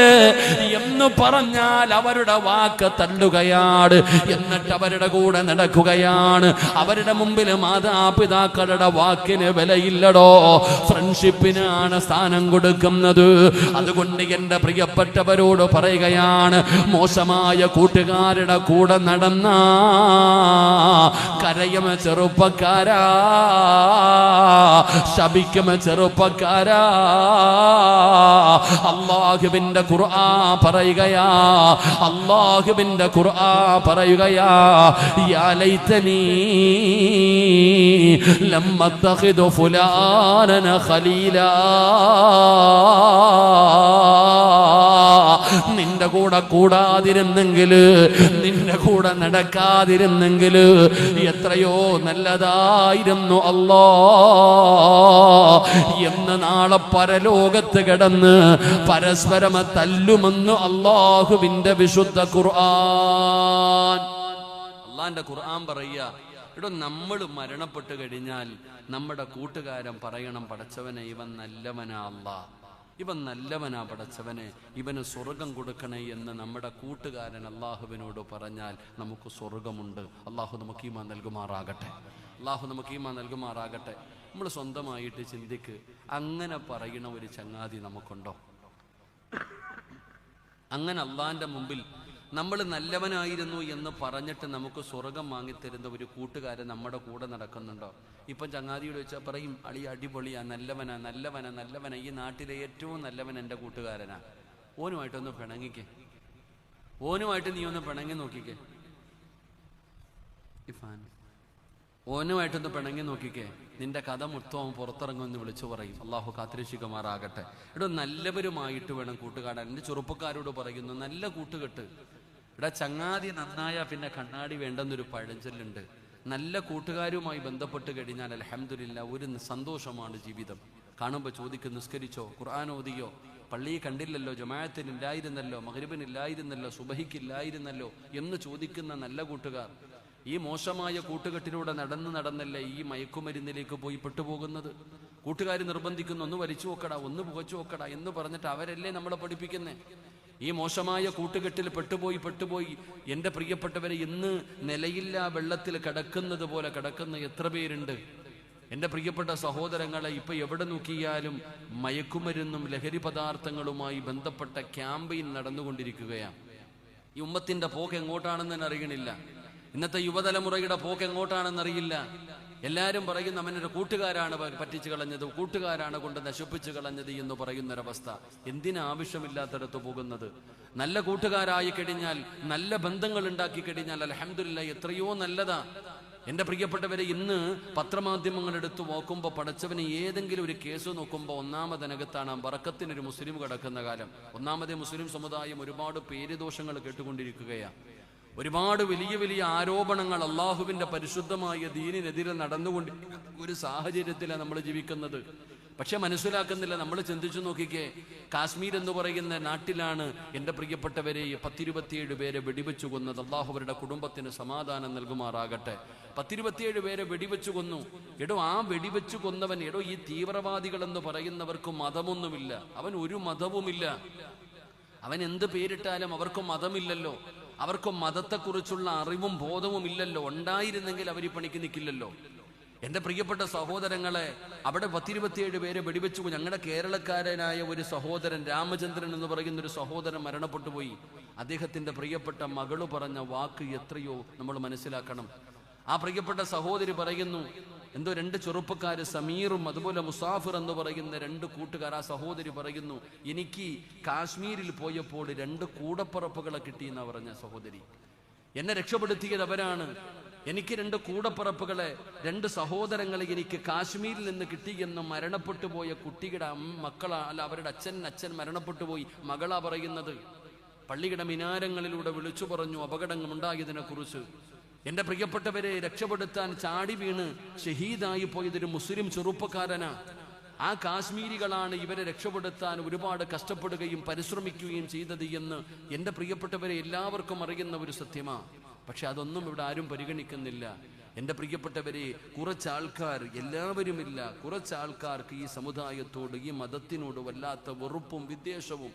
എന്ന് പറഞ്ഞാൽ അവരുടെ വാക്ക് തള്ളുകയാണ്. എന്നിട്ട് അവരുടെ കൂടെ നടക്കുകയാണ്. അവരുടെ മുമ്പിൽ മാതാപിതാക്കളുടെ വാക്കിന് വിലയില്ലടോ. ഫ്രണ്ട്ഷിപ്പിനാണ് സ്ഥാനം കൊടുക്കുന്നത്. അതുകൊണ്ട് എന്റെ പ്രിയപ്പെട്ടവരോട് പറയുകയാണ്, മോശമായ കൂട്ടുകാരുടെ കൂടെ നടന്ന കരയും ചെറുപ്പക്കാരാ, ശപിക്കും ചെറുപ്പക്കാരാ. അല്ലാഹുവിന്റെ ഖുർആൻ പറയുകയാ, അല്ലാഹുവിന്റെ ഖുർആൻ പറയുകയാ, യാ ലൈതനീ ലം അത്തഖിദു ഫുലാനന ഖലീലാ. നിന്റെ കൂടെ കൂടാതിരുന്നെങ്കിൽ, നിന്റെ കൂടെ നടക്കാതിരുന്നെങ്കിൽ എത്രയോ നല്ലതായിരുന്നു അല്ലാ എന്ന് നാളെ പരലോകത്ത് കിടന്ന് പരസ്പരം തല്ലുമെന്ന് അല്ലാഹുവിന്റെ വിശുദ്ധ ഖുർആൻ. അല്ലാഹുവിന്റെ ഖുർആൻ പറയുക, ഇവിടെ നമ്മൾ മരണപ്പെട്ട് കഴിഞ്ഞാൽ നമ്മുടെ കൂട്ടുകാരൻ പറയണം, പടച്ചവനെ ഇവൻ നല്ലവനാ അല്ലാ, ഇവൻ നല്ലവനാ പടച്ചവനെ, ഇവന് സ്വർഗം കൊടുക്കണേ എന്ന് നമ്മുടെ കൂട്ടുകാരൻ അള്ളാഹുവിനോട് പറഞ്ഞാൽ നമുക്ക് സ്വർഗമുണ്ട്. അള്ളാഹു നമുക്ക് ഈമാൻ നൽകുമാറാകട്ടെ, അള്ളാഹു നമുക്ക് ഈമാൻ നൽകുമാറാകട്ടെ. നമ്മൾ സ്വന്തമായിട്ട് ചിന്തിക്ക്, അങ്ങനെ പറയുന്ന ഒരു ചങ്ങാതി നമുക്കുണ്ടോ? അങ്ങനെ അള്ളാഹിന്റെ മുമ്പിൽ നമ്മൾ നല്ലവനായിരുന്നു എന്ന് പറഞ്ഞിട്ട് നമുക്ക് സ്വർഗം വാങ്ങിത്തരുന്ന ഒരു കൂട്ടുകാരൻ നമ്മുടെ കൂടെ നടക്കുന്നുണ്ടോ? ഇപ്പം ചങ്ങാതിയോട് വെച്ചാൽ പറയും, അളി അടിപൊളിയാ, നല്ലവനാ നല്ലവനാ നല്ലവനാ, ഈ നാട്ടിലെ ഏറ്റവും നല്ലവൻ എൻ്റെ കൂട്ടുകാരനാ. ഓനുമായിട്ടൊന്ന് പിണങ്ങിക്കേ, ഓനുമായിട്ട് നീ ഒന്ന് പിണങ്ങി നോക്കിക്കേ, ഓനുമായിട്ടൊന്ന് പിണങ്ങി നോക്കിക്കേ, നിന്റെ കഥ മൊത്തം പുറത്തിറങ്ങുമെന്ന് വിളിച്ചു പറയും. അള്ളാഹു കാത്തിരക്ഷിക്കുമാറാകട്ടെ. ഇവിടെ നല്ലവരുമായിട്ട് വേണം കൂട്ടുകാരാൻ. എൻ്റെ ചെറുപ്പക്കാരോട് പറയുന്നു, നല്ല കൂട്ടുകെട്ട്. ഇവിടെ ചങ്ങാതി നന്നായ പിന്നെ കണ്ണാടി വേണ്ടെന്നൊരു പഴഞ്ചൊല്ലുണ്ട്. നല്ല കൂട്ടുകാരുമായി ബന്ധപ്പെട്ട് കഴിഞ്ഞാൽ അൽഹംദുലില്ലാ ഒരു സന്തോഷമാണ് ജീവിതം. കാണുമ്പോൾ ചോദിക്കും, നിസ്കരിച്ചോ, ഖുർആൻ ഓതിയോ, പള്ളിയിൽ കണ്ടില്ലല്ലോ, ജമാഅത്തിനില്ലായിരുന്നല്ലോ, മഗ്രിബിനില്ലായിരുന്നല്ലോ, സുബഹിക്കില്ലായിരുന്നല്ലോ എന്ന് ചോദിക്കുന്ന നല്ല കൂട്ടുകാർ. ഈ മോശമായ കൂട്ടുകെട്ടിലൂടെ നടന്നല്ലേ ഈ മയക്കുമരുന്നിലേക്ക് പോയി പെട്ടുപോകുന്നത്. കൂട്ടുകാർ നിർബന്ധിക്കുന്നു, ഒന്ന് വലിച്ചു നോക്കടാ, ഒന്ന് പുകച്ചു നോക്കടാ എന്ന് പറഞ്ഞിട്ട് അവരല്ലേ നമ്മളെ പഠിപ്പിക്കുന്നേ. ഈ മോശമായ കൂട്ടുകെട്ടിൽ പെട്ടുപോയി എൻ്റെ പ്രിയപ്പെട്ടവരെ ഇന്ന് നിലയില്ലാ വെള്ളത്തിൽ കിടക്കുന്നത് പോലെ കിടക്കുന്ന എത്ര പേരുണ്ട് എൻ്റെ പ്രിയപ്പെട്ട സഹോദരങ്ങളെ. ഇപ്പൊ എവിടെ നോക്കിയാലും മയക്കുമരുന്നും ലഹരി പദാർത്ഥങ്ങളുമായി ബന്ധപ്പെട്ട ക്യാമ്പയിൻ നടന്നുകൊണ്ടിരിക്കുകയാണ്. ഈ ഉമ്മത്തിന്റെ പോക്ക് എങ്ങോട്ടാണെന്ന് തന്നെ അറിയണില്ല. ഇന്നത്തെ യുവതലമുറയുടെ പോക്ക് എങ്ങോട്ടാണെന്നറിയില്ല. എല്ലാവരും പറയുന്ന അവനൊരു കൂട്ടുകാരാണ് പറ്റിച്ചു കളഞ്ഞത്, കൂട്ടുകാരാണ് കൊണ്ട് നശിപ്പിച്ചു കളഞ്ഞത് എന്ന് പറയുന്നൊരവസ്ഥ. എന്തിനാവശ്യമില്ലാത്തടത്ത് പോകുന്നത്? നല്ല കൂട്ടുകാരായി കഴിഞ്ഞാൽ, നല്ല ബന്ധങ്ങൾ ഉണ്ടാക്കി കഴിഞ്ഞാൽ അൽഹംദുലില്ലാ എത്രയോ നല്ലതാ. എൻ്റെ പ്രിയപ്പെട്ടവരെ, ഇന്ന് പത്രമാധ്യമങ്ങൾ എടുത്തു നോക്കുമ്പോൾ പടച്ചവന് ഏതെങ്കിലും ഒരു കേസ് നോക്കുമ്പോൾ ഒന്നാമതിനകത്താണ് ബറക്കത്തിനൊരു മുസ്ലിം കിടക്കുന്ന കാലം. ഒന്നാമതേ മുസ്ലിം സമുദായം ഒരുപാട് പേരുദോഷങ്ങൾ കേട്ടുകൊണ്ടിരിക്കുകയാണ്. ഒരുപാട് വലിയ വലിയ ആരോപണങ്ങൾ അള്ളാഹുവിന്റെ പരിശുദ്ധമായ ദീനിനെതിരെ നടന്നുകൊണ്ട് ഒരു സാഹചര്യത്തിലാണ് നമ്മൾ ജീവിക്കുന്നത്. പക്ഷെ മനസ്സിലാക്കുന്നില്ല. നമ്മൾ ചിന്തിച്ചു നോക്കിക്കേ, കാശ്മീർ എന്ന് പറയുന്ന നാട്ടിലാണ് എൻ്റെ പ്രിയപ്പെട്ടവരെ 10-27 പേരെ വെടിവെച്ചു കൊന്നത്. അള്ളാഹു അവരുടെ കുടുംബത്തിന് സമാധാനം നൽകുമാറാകട്ടെ. 10-27 പേരെ വെടിവെച്ചു കൊന്നു. എടോ, ആ വെടിവെച്ചു കൊന്നവൻ, എടോ ഈ തീവ്രവാദികൾ എന്ന് പറയുന്നവർക്ക് മതമൊന്നുമില്ല, അവൻ ഒരു മതവുമില്ല. അവൻ എന്ത് പേരിട്ടാലും അവർക്ക് മതമില്ലല്ലോ, അവർക്ക് മതത്തെക്കുറിച്ചുള്ള അറിവും ബോധവും ഇല്ലല്ലോ. ഉണ്ടായിരുന്നെങ്കിൽ അവർ ഈ പണിക്ക് നിൽക്കില്ലല്ലോ. എൻ്റെ പ്രിയപ്പെട്ട സഹോദരങ്ങളെ, അവിടെ 10-27 പേരെ വെടിവെച്ചു. ഞങ്ങളുടെ കേരളക്കാരനായ ഒരു സഹോദരൻ, രാമചന്ദ്രൻ എന്ന് പറയുന്ന ഒരു സഹോദരൻ മരണപ്പെട്ടു പോയി. അദ്ദേഹത്തിന്റെ പ്രിയപ്പെട്ട മകള് പറഞ്ഞ വാക്ക് എത്രയോ നമ്മൾ മനസ്സിലാക്കണം. ആ പ്രിയപ്പെട്ട സഹോദരി പറയുന്നു, എന്തോ 2 ചെറുപ്പക്കാര്, സമീറും അതുപോലെ മുസാഫിർ എന്ന് പറയുന്ന 2 കൂട്ടുകാർ. ആ സഹോദരി പറയുന്നു, എനിക്ക് കാശ്മീരിൽ പോയപ്പോൾ 2 കൂടപ്പറപ്പുകളെ കിട്ടിയെന്നാ പറഞ്ഞ സഹോദരി. എന്നെ രക്ഷപ്പെടുത്തിയത് അവരാണ്. എനിക്ക് 2 കൂടപ്പിറപ്പുകളെ, 2 സഹോദരങ്ങളെ എനിക്ക് കാശ്മീരിൽ നിന്ന് കിട്ടിയെന്ന് മരണപ്പെട്ടു പോയ കുട്ടിയുടെ മക്കളാ, അല്ല അവരുടെ അച്ഛൻ മരണപ്പെട്ടു പോയി. മകളാ പറയുന്നത്. പള്ളിയുടെ മിനാരങ്ങളിലൂടെ വിളിച്ചു പറഞ്ഞു അപകടങ്ങളുണ്ടായതിനെ കുറിച്ച്. എന്റെ പ്രിയപ്പെട്ടവരെ, രക്ഷപ്പെടുത്താൻ ചാടി വീണ് ഷഹീദായി പോയതൊരു മുസ്ലിം ചെറുപ്പക്കാരനാ. ആ കാശ്മീരികളാണ് ഇവരെ രക്ഷപ്പെടുത്താൻ ഒരുപാട് കഷ്ടപ്പെടുകയും പരിശ്രമിക്കുകയും ചെയ്തത് എന്ന് എൻ്റെ പ്രിയപ്പെട്ടവരെ എല്ലാവർക്കും അറിയുന്ന ഒരു സത്യമാണ്. പക്ഷെ അതൊന്നും ഇവിടെ ആരും പരിഗണിക്കുന്നില്ല. എൻ്റെ പ്രിയപ്പെട്ടവരെ, കുറച്ചാൾക്കാർ, എല്ലാവരുമില്ല, കുറച്ചാൾക്കാർക്ക് ഈ സമുദായത്തോട്, ഈ മതത്തിനോട് വല്ലാത്ത വെറുപ്പും വിദ്വേഷവും.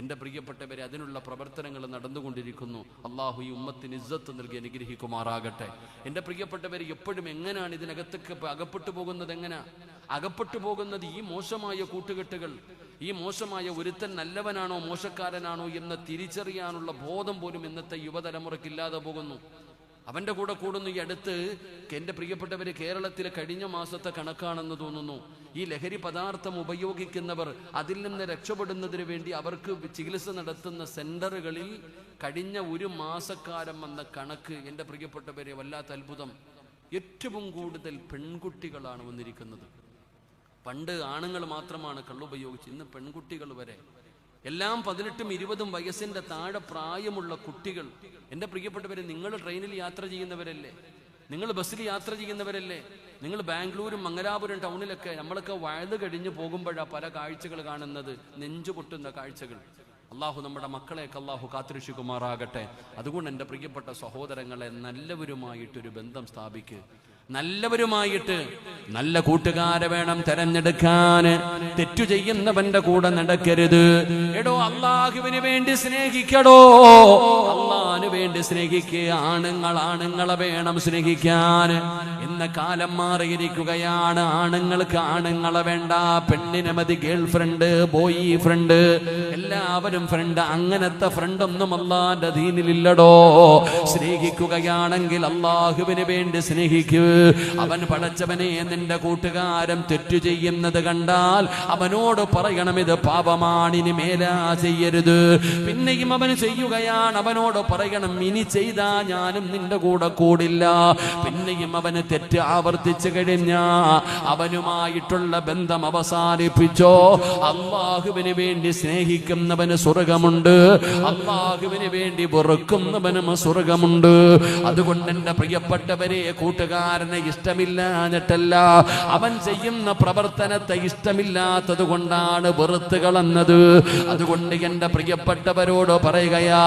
എൻ്റെ പ്രിയപ്പെട്ടവരെ, അതിനുള്ള പ്രവർത്തനങ്ങൾ നടന്നുകൊണ്ടിരിക്കുന്നു. അള്ളാഹു ഈ ഉമ്മത്തിന് ഇസ്സത്ത് നൽകി അനുഗ്രഹിക്കുമാറാകട്ടെ. എൻ്റെ പ്രിയപ്പെട്ടവരെ, എപ്പോഴും എങ്ങനെയാണ് ഇതിനകത്തൊക്കെ അകപ്പെട്ടു പോകുന്നത്? അകപ്പെട്ടു പോകുന്നത് ഈ മോശമായ കൂട്ടുകെട്ടുകൾ. ഈ മോശമായ ഒരുത്തൻ നല്ലവനാണോ മോശക്കാരനാണോ എന്ന് തിരിച്ചറിയാനുള്ള ബോധം പോലും ഇന്നത്തെ യുവതലമുറയ്ക്ക് ഇല്ലാതെ പോകുന്നു. അവൻ്റെ കൂടെ കൂടുന്നു. ഈ അടുത്ത് എൻ്റെ പ്രിയപ്പെട്ടവര്, കേരളത്തിലെ കഴിഞ്ഞ മാസത്തെ കണക്കാണെന്ന് തോന്നുന്നു, ഈ ലഹരി പദാർത്ഥം ഉപയോഗിക്കുന്നവർ അതിൽ നിന്ന് രക്ഷപ്പെടുന്നതിന് വേണ്ടി അവർക്ക് ചികിത്സ നടത്തുന്ന സെന്ററുകളിൽ കഴിഞ്ഞ 1 മാസക്കാലം വന്ന കണക്ക്, എൻ്റെ പ്രിയപ്പെട്ടവരെ, വല്ലാത്ത അത്ഭുതം. ഏറ്റവും കൂടുതൽ പെൺകുട്ടികളാണ് വന്നിരിക്കുന്നത്. പണ്ട് ആണുങ്ങൾ മാത്രമാണ് കള്ളുപയോഗിച്ച്, ഇന്ന് പെൺകുട്ടികൾ വരെ. എല്ലാം 18ഉം 20ഉം വയസ്സിന്റെ താഴെ പ്രായമുള്ള കുട്ടികൾ. എൻ്റെ പ്രിയപ്പെട്ടവരെ, നിങ്ങൾ ട്രെയിനിൽ യാത്ര ചെയ്യുന്നവരല്ലേ, നിങ്ങൾ ബസ്സിൽ യാത്ര ചെയ്യുന്നവരല്ലേ, നിങ്ങൾ ബാംഗ്ലൂരും മംഗലാപുരം ടൗണിലൊക്കെ നമ്മളൊക്കെ വയത് കഴിഞ്ഞ് പോകുമ്പോഴാണ് പല കാഴ്ചകൾ കാണുന്നത്, നെഞ്ചു പൊട്ടുന്ന കാഴ്ചകൾ. അള്ളാഹു നമ്മുടെ മക്കളെയൊക്കെ അള്ളാഹു കാത്തുരക്ഷിക്കുമാറാകട്ടെ. അതുകൊണ്ട് എൻ്റെ പ്രിയപ്പെട്ട സഹോദരങ്ങളെ, നല്ലവരുമായിട്ടൊരു ബന്ധം സ്ഥാപിക്കുക. നല്ലവരുമായിട്ട് നല്ല കൂട്ടുകാരെ വേണം തെരഞ്ഞെടുക്കാൻ. തെറ്റു ചെയ്യുന്നവന്റെ കൂടെ നടക്കരുത്. എടോ, അള്ളാഹുവിന് വേണ്ടി സ്നേഹിക്കടോ, അള്ളാഹിന് വേണ്ടി സ്നേഹിക്കുക. ആണുങ്ങളെ വേണം സ്നേഹിക്കാൻ. ഇന്ന് കാലം മാറിയിരിക്കുകയാണ്. ആണുങ്ങൾക്ക് ആണുങ്ങളെ വേണ്ട, പെണ്ണിന് മതി ഗേൾ ഫ്രണ്ട്, ബോയ് ഫ്രണ്ട്, എല്ലാവരും ഫ്രണ്ട്. അങ്ങനത്തെ ഫ്രണ്ടൊന്നും അള്ളാന്റെ ദീനിലില്ലടോ. സ്നേഹിക്കുകയാണെങ്കിൽ അള്ളാഹുവിന് വേണ്ടി സ്നേഹിക്കൂ. അവൻ പടച്ചവനെ, നിന്റെ കൂട്ടുകാരൻ തെറ്റു ചെയ്യുന്നത് കണ്ടാൽ അവനോട് പറയണം, ഇത് പാപമാണ്, ഇനി മേലാ ചെയ്യരുത്. പിന്നെയും അവൻ ചെയ്യുകയാണ്, അവനോട് പറയണം, ഇനി ചെയ്താ ഞാനും നിന്റെ കൂടെ കൂടില്ല. പിന്നെയും അവന് തെറ്റ് ആവർത്തിച്ചു കഴിഞ്ഞാ അവനുമായിട്ടുള്ള ബന്ധം അവസാനിപ്പിച്ചോ. അള്ളാഹുവിന് വേണ്ടി സ്നേഹിക്കുന്നവന് സ്വർഗമുണ്ട്, അള്ളാഹുവിന് വേണ്ടി വെറുക്കുന്നവനും സ്വർഗമുണ്ട്. അതുകൊണ്ട് എൻ്റെ പ്രിയപ്പെട്ടവരെ, കൂട്ടുകാരനെ ഇഷ്ടമില്ലാഞ്ഞിട്ടല്ല, അവൻ ചെയ്യുന്ന പ്രവർത്തനത്തെ ഇഷ്ടമില്ലാത്തത് കൊണ്ടാണ് വെറുത്ത് കളഞ്ഞത്. അതുകൊണ്ട് എൻ്റെ പ്രിയപ്പെട്ടവരോട് പറയുകയാ,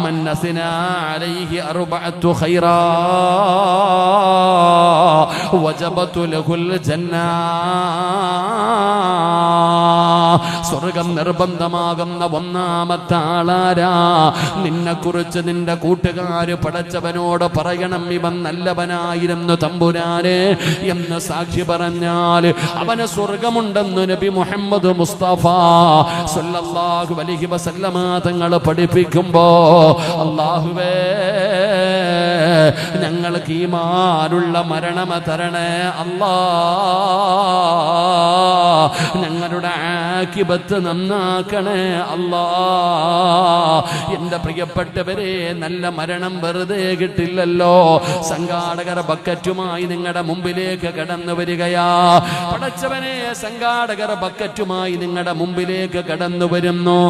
മന്നസിനാ അലൈഹി അർബഅത്തു ഖൈറാ വജബതു ലഹുൽ ജന്നാ. സ്വർഗം നിർബന്ധമാകുന്ന 1ാമത്തെ ആളാരാ? നിന്നെ കുറിച്ച് നിന്റെ കൂട്ടുകാര് പടച്ചവനോട് പറയണം, ഇവൻ നല്ലവനായിരുന്നു തമ്പുരാനെ എന്ന് സാക്ഷി പറഞ്ഞാൽ അവന് സ്വർഗമുണ്ടെന്ന് നബി മുഹമ്മദ് മുസ്തഫ സല്ലല്ലാഹു അലൈഹി വസല്ലമ തങ്ങൾ പഠിപ്പിക്കുമ്പോ, അല്ലാഹുവേ, ഞങ്ങൾക്ക് ഈമാനുള്ള മരണം തരണേ അല്ലാ. ഞങ്ങളുടെ ആഖിബത്ത് നന്നാക്കണേ അല്ലാ. എൻ്റെ പ്രിയപ്പെട്ടവരെ, നല്ല മരണം വെറുതെ കിട്ടില്ലല്ലോ. സംഘാടകർ ബക്കറ്റുമായി നിങ്ങളുടെ മുമ്പിലേക്ക് കടന്നു വരികയാ. പടച്ചവനെ, സംഘാടകർ ബക്കറ്റുമായി നിങ്ങളുടെ മുമ്പിലേക്ക് കടന്നു വരുന്നു.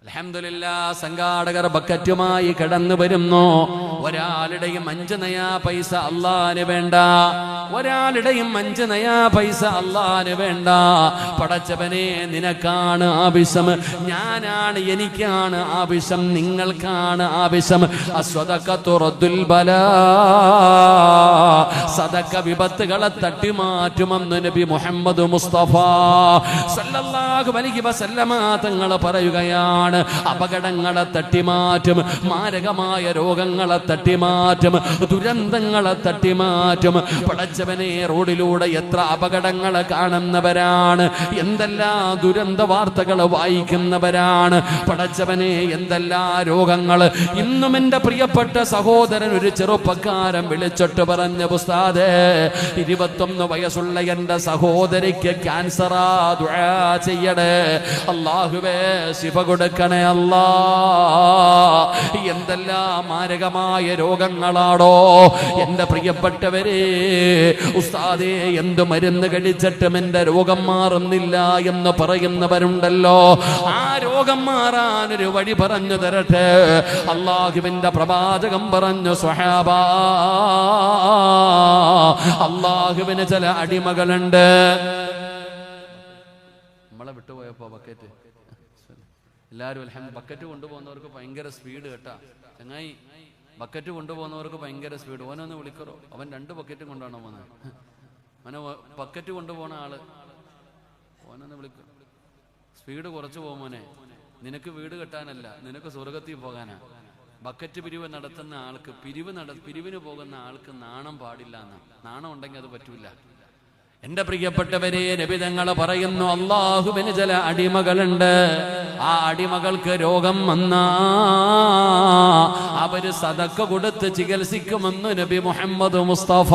അൽഹംദുലില്ലാഹ്, സംഘാടകർ ബക്കറ്റുമായി കടന്നു വരുന്നു. ഒരാളുടെയും 5 നയാ പൈസ അല്ലാഹുവിന് വേണ്ട, ഒരാളുടെയും 5 നയാ പൈസ അല്ലാഹുവിന് വേണ്ട. പടച്ചവനെ, നിനക്കാണ് ആവശ്യം, ഞാനാണ്, എനിക്കാണ് ആവശ്യം, നിങ്ങൾക്കാണ് ആവശ്യം. അസ്വദഖത്തു റദ്ദുൽ ബലാ. സദഖ വിപത്തുകളെ തട്ടിമാറ്റുമെന്ന് നബി മുഹമ്മദ് മുസ്തഫ സല്ലല്ലാഹു അലൈഹി വസല്ലമ തങ്ങൾ പറയുകയാണ്. റബ്ബാണ് അപകടങ്ങളെ തട്ടിമാറ്റും, മാരകമായ രോഗങ്ങളെ തട്ടിമാറ്റും, ദുരന്തങ്ങളെ തട്ടിമാറ്റും. പടച്ചവനെ, റോഡിലൂടെ എത്ര അപകടങ്ങൾ കാണുന്നവരാണ്, എന്തെല്ലാം ദുരന്ത വാർത്തകൾ വായിക്കുന്നവരാണ്. പടച്ചവനെ, എന്തെല്ലാം രോഗങ്ങൾ. ഇന്നും എൻ്റെ പ്രിയപ്പെട്ട സഹോദരൻ, ഒരു ചെറുപ്പക്കാരൻ വിളിച്ചിട്ട് പറഞ്ഞ, ഉസ്താദേ 21 വയസ്സുള്ള എൻ്റെ സഹോദരിക്ക് ക്യാൻസറാ, ദുആ ചെയ്യണേ അല്ലാഹുവേ, ശിഫ കൊടുക്കണേ അല്ലാ. എന്തെല്ലാം മാരകമായ രോഗങ്ങളാണോ എൻ്റെ പ്രിയപ്പെട്ടവരെ. ഉസ്താദേ, എന്ത് മരുന്ന് കഴിച്ചിട്ടും എൻ്റെ രോഗം മാറുന്നില്ല എന്ന് പറയുന്നവരുണ്ടല്ലോ. ആ രോഗം മാറാൻ ഒരു വഴി പറഞ്ഞു തരട്ടെ. അല്ലാഹുവിൻ്റെ പ്രവാചകം പറഞ്ഞു, സ്വഹാബാ, അല്ലാഹുവിന് ചില അടിമകളുണ്ട്. നമ്മളെ വിട്ടുപോയപ്പോ ബക്കറ്റ് എല്ലാവരും ബക്കറ്റ് കൊണ്ടുപോകുന്നവർക്ക് ഭയങ്കര സ്പീഡ് കേട്ടാ ചങ്ങായി. ബക്കറ്റ് കൊണ്ടുപോകുന്നവർക്ക് ഭയങ്കര സ്പീഡ്. ഓനൊന്ന് വിളിക്കറോ, അവൻ 2 ബക്കറ്റും കൊണ്ടാണോ പോകുന്നത്. അവനെ ബക്കറ്റ് കൊണ്ടുപോകുന്ന ആള് ഓനൊന്ന് വിളിക്കും. സ്പീഡ് കുറച്ച് പോകുമോനെ, നിനക്ക് വീട് കെട്ടാനല്ല, നിനക്ക് സ്വർഗത്തിൽ പോകാനാ. ബക്കറ്റ് പിരിവ് നടത്തുന്ന ആൾക്ക്, പിരിവിന് പോകുന്ന ആൾക്ക് നാണം പാടില്ല എന്നാ. നാണം ഉണ്ടെങ്കിൽ അത് പറ്റൂല. എന്റെ പ്രിയപ്പെട്ടവരെ, നബി തങ്ങൾ പറയുന്നു, അല്ലാഹുവിന് ചില അടിമകളുണ്ട്. ആ അടിമകൾക്ക് രോഗം വന്നാ അവര് സദക്ക കൊടുത്ത് ചികിത്സിക്കുമെന്ന് നബി മുഹമ്മദ് മുസ്തഫ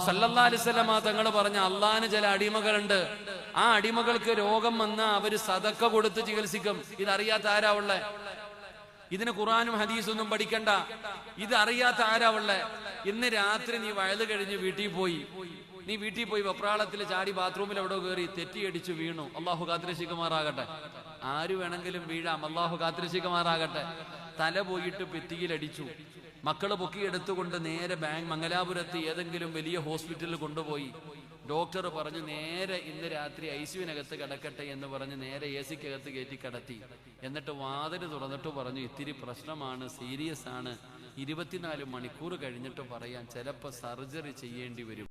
സല്ലല്ലാഹു അലൈഹി വസല്ലം തങ്ങൾ പറഞ്ഞ, അള്ളാഹിന് ചില അടിമകളുണ്ട്. ആ അടിമകൾക്ക് രോഗം വന്നാ അവര് സദക്ക കൊടുത്ത് ചികിത്സിക്കും. ഇതറിയാത്ത ആരാ ഉള്ളേ? ഇതിന് ഖുർആനും ഹദീസൊന്നും പഠിക്കണ്ട. ഇത് അറിയാത്ത ആരാ ഉള്ളേ? ഇന്ന് രാത്രി നീ വയല് കഴിഞ്ഞ് വീട്ടിൽ പോയി, വെപ്രാളത്തിൽ ചാടി ബാത്റൂമിൽ എവിടെ കയറി തെറ്റിയടിച്ചു വീണു. അള്ളാഹു കാത്തിരക്ഷിക്കുമാറാകട്ടെ. ആര് വേണമെങ്കിലും വീഴാം, അള്ളാഹു കാത്തിരക്ഷിക്കുമാറാകട്ടെ. തല പോയിട്ട് ഭിത്തിയിലടിച്ചു. മക്കള് പൊക്കിയെടുത്തുകൊണ്ട് നേരെ മംഗലാപുരത്ത് ഏതെങ്കിലും വലിയ ഹോസ്പിറ്റലിൽ കൊണ്ടുപോയി. ഡോക്ടർ പറഞ്ഞു, നേരെ ഇന്ന് രാത്രി ഐസിയുവിനകത്ത് കിടക്കട്ടെ എന്ന് പറഞ്ഞ് നേരെ AC-ക്കകത്ത് കയറ്റി കിടത്തി. എന്നിട്ട് വാതില് തുറന്നിട്ട് പറഞ്ഞു, ഇത്തിരി പ്രശ്നമാണ്, സീരിയസ് ആണ്, 24 മണിക്കൂർ കഴിഞ്ഞിട്ട് പറയാൻ, ചിലപ്പോൾ സർജറി ചെയ്യേണ്ടി വരും.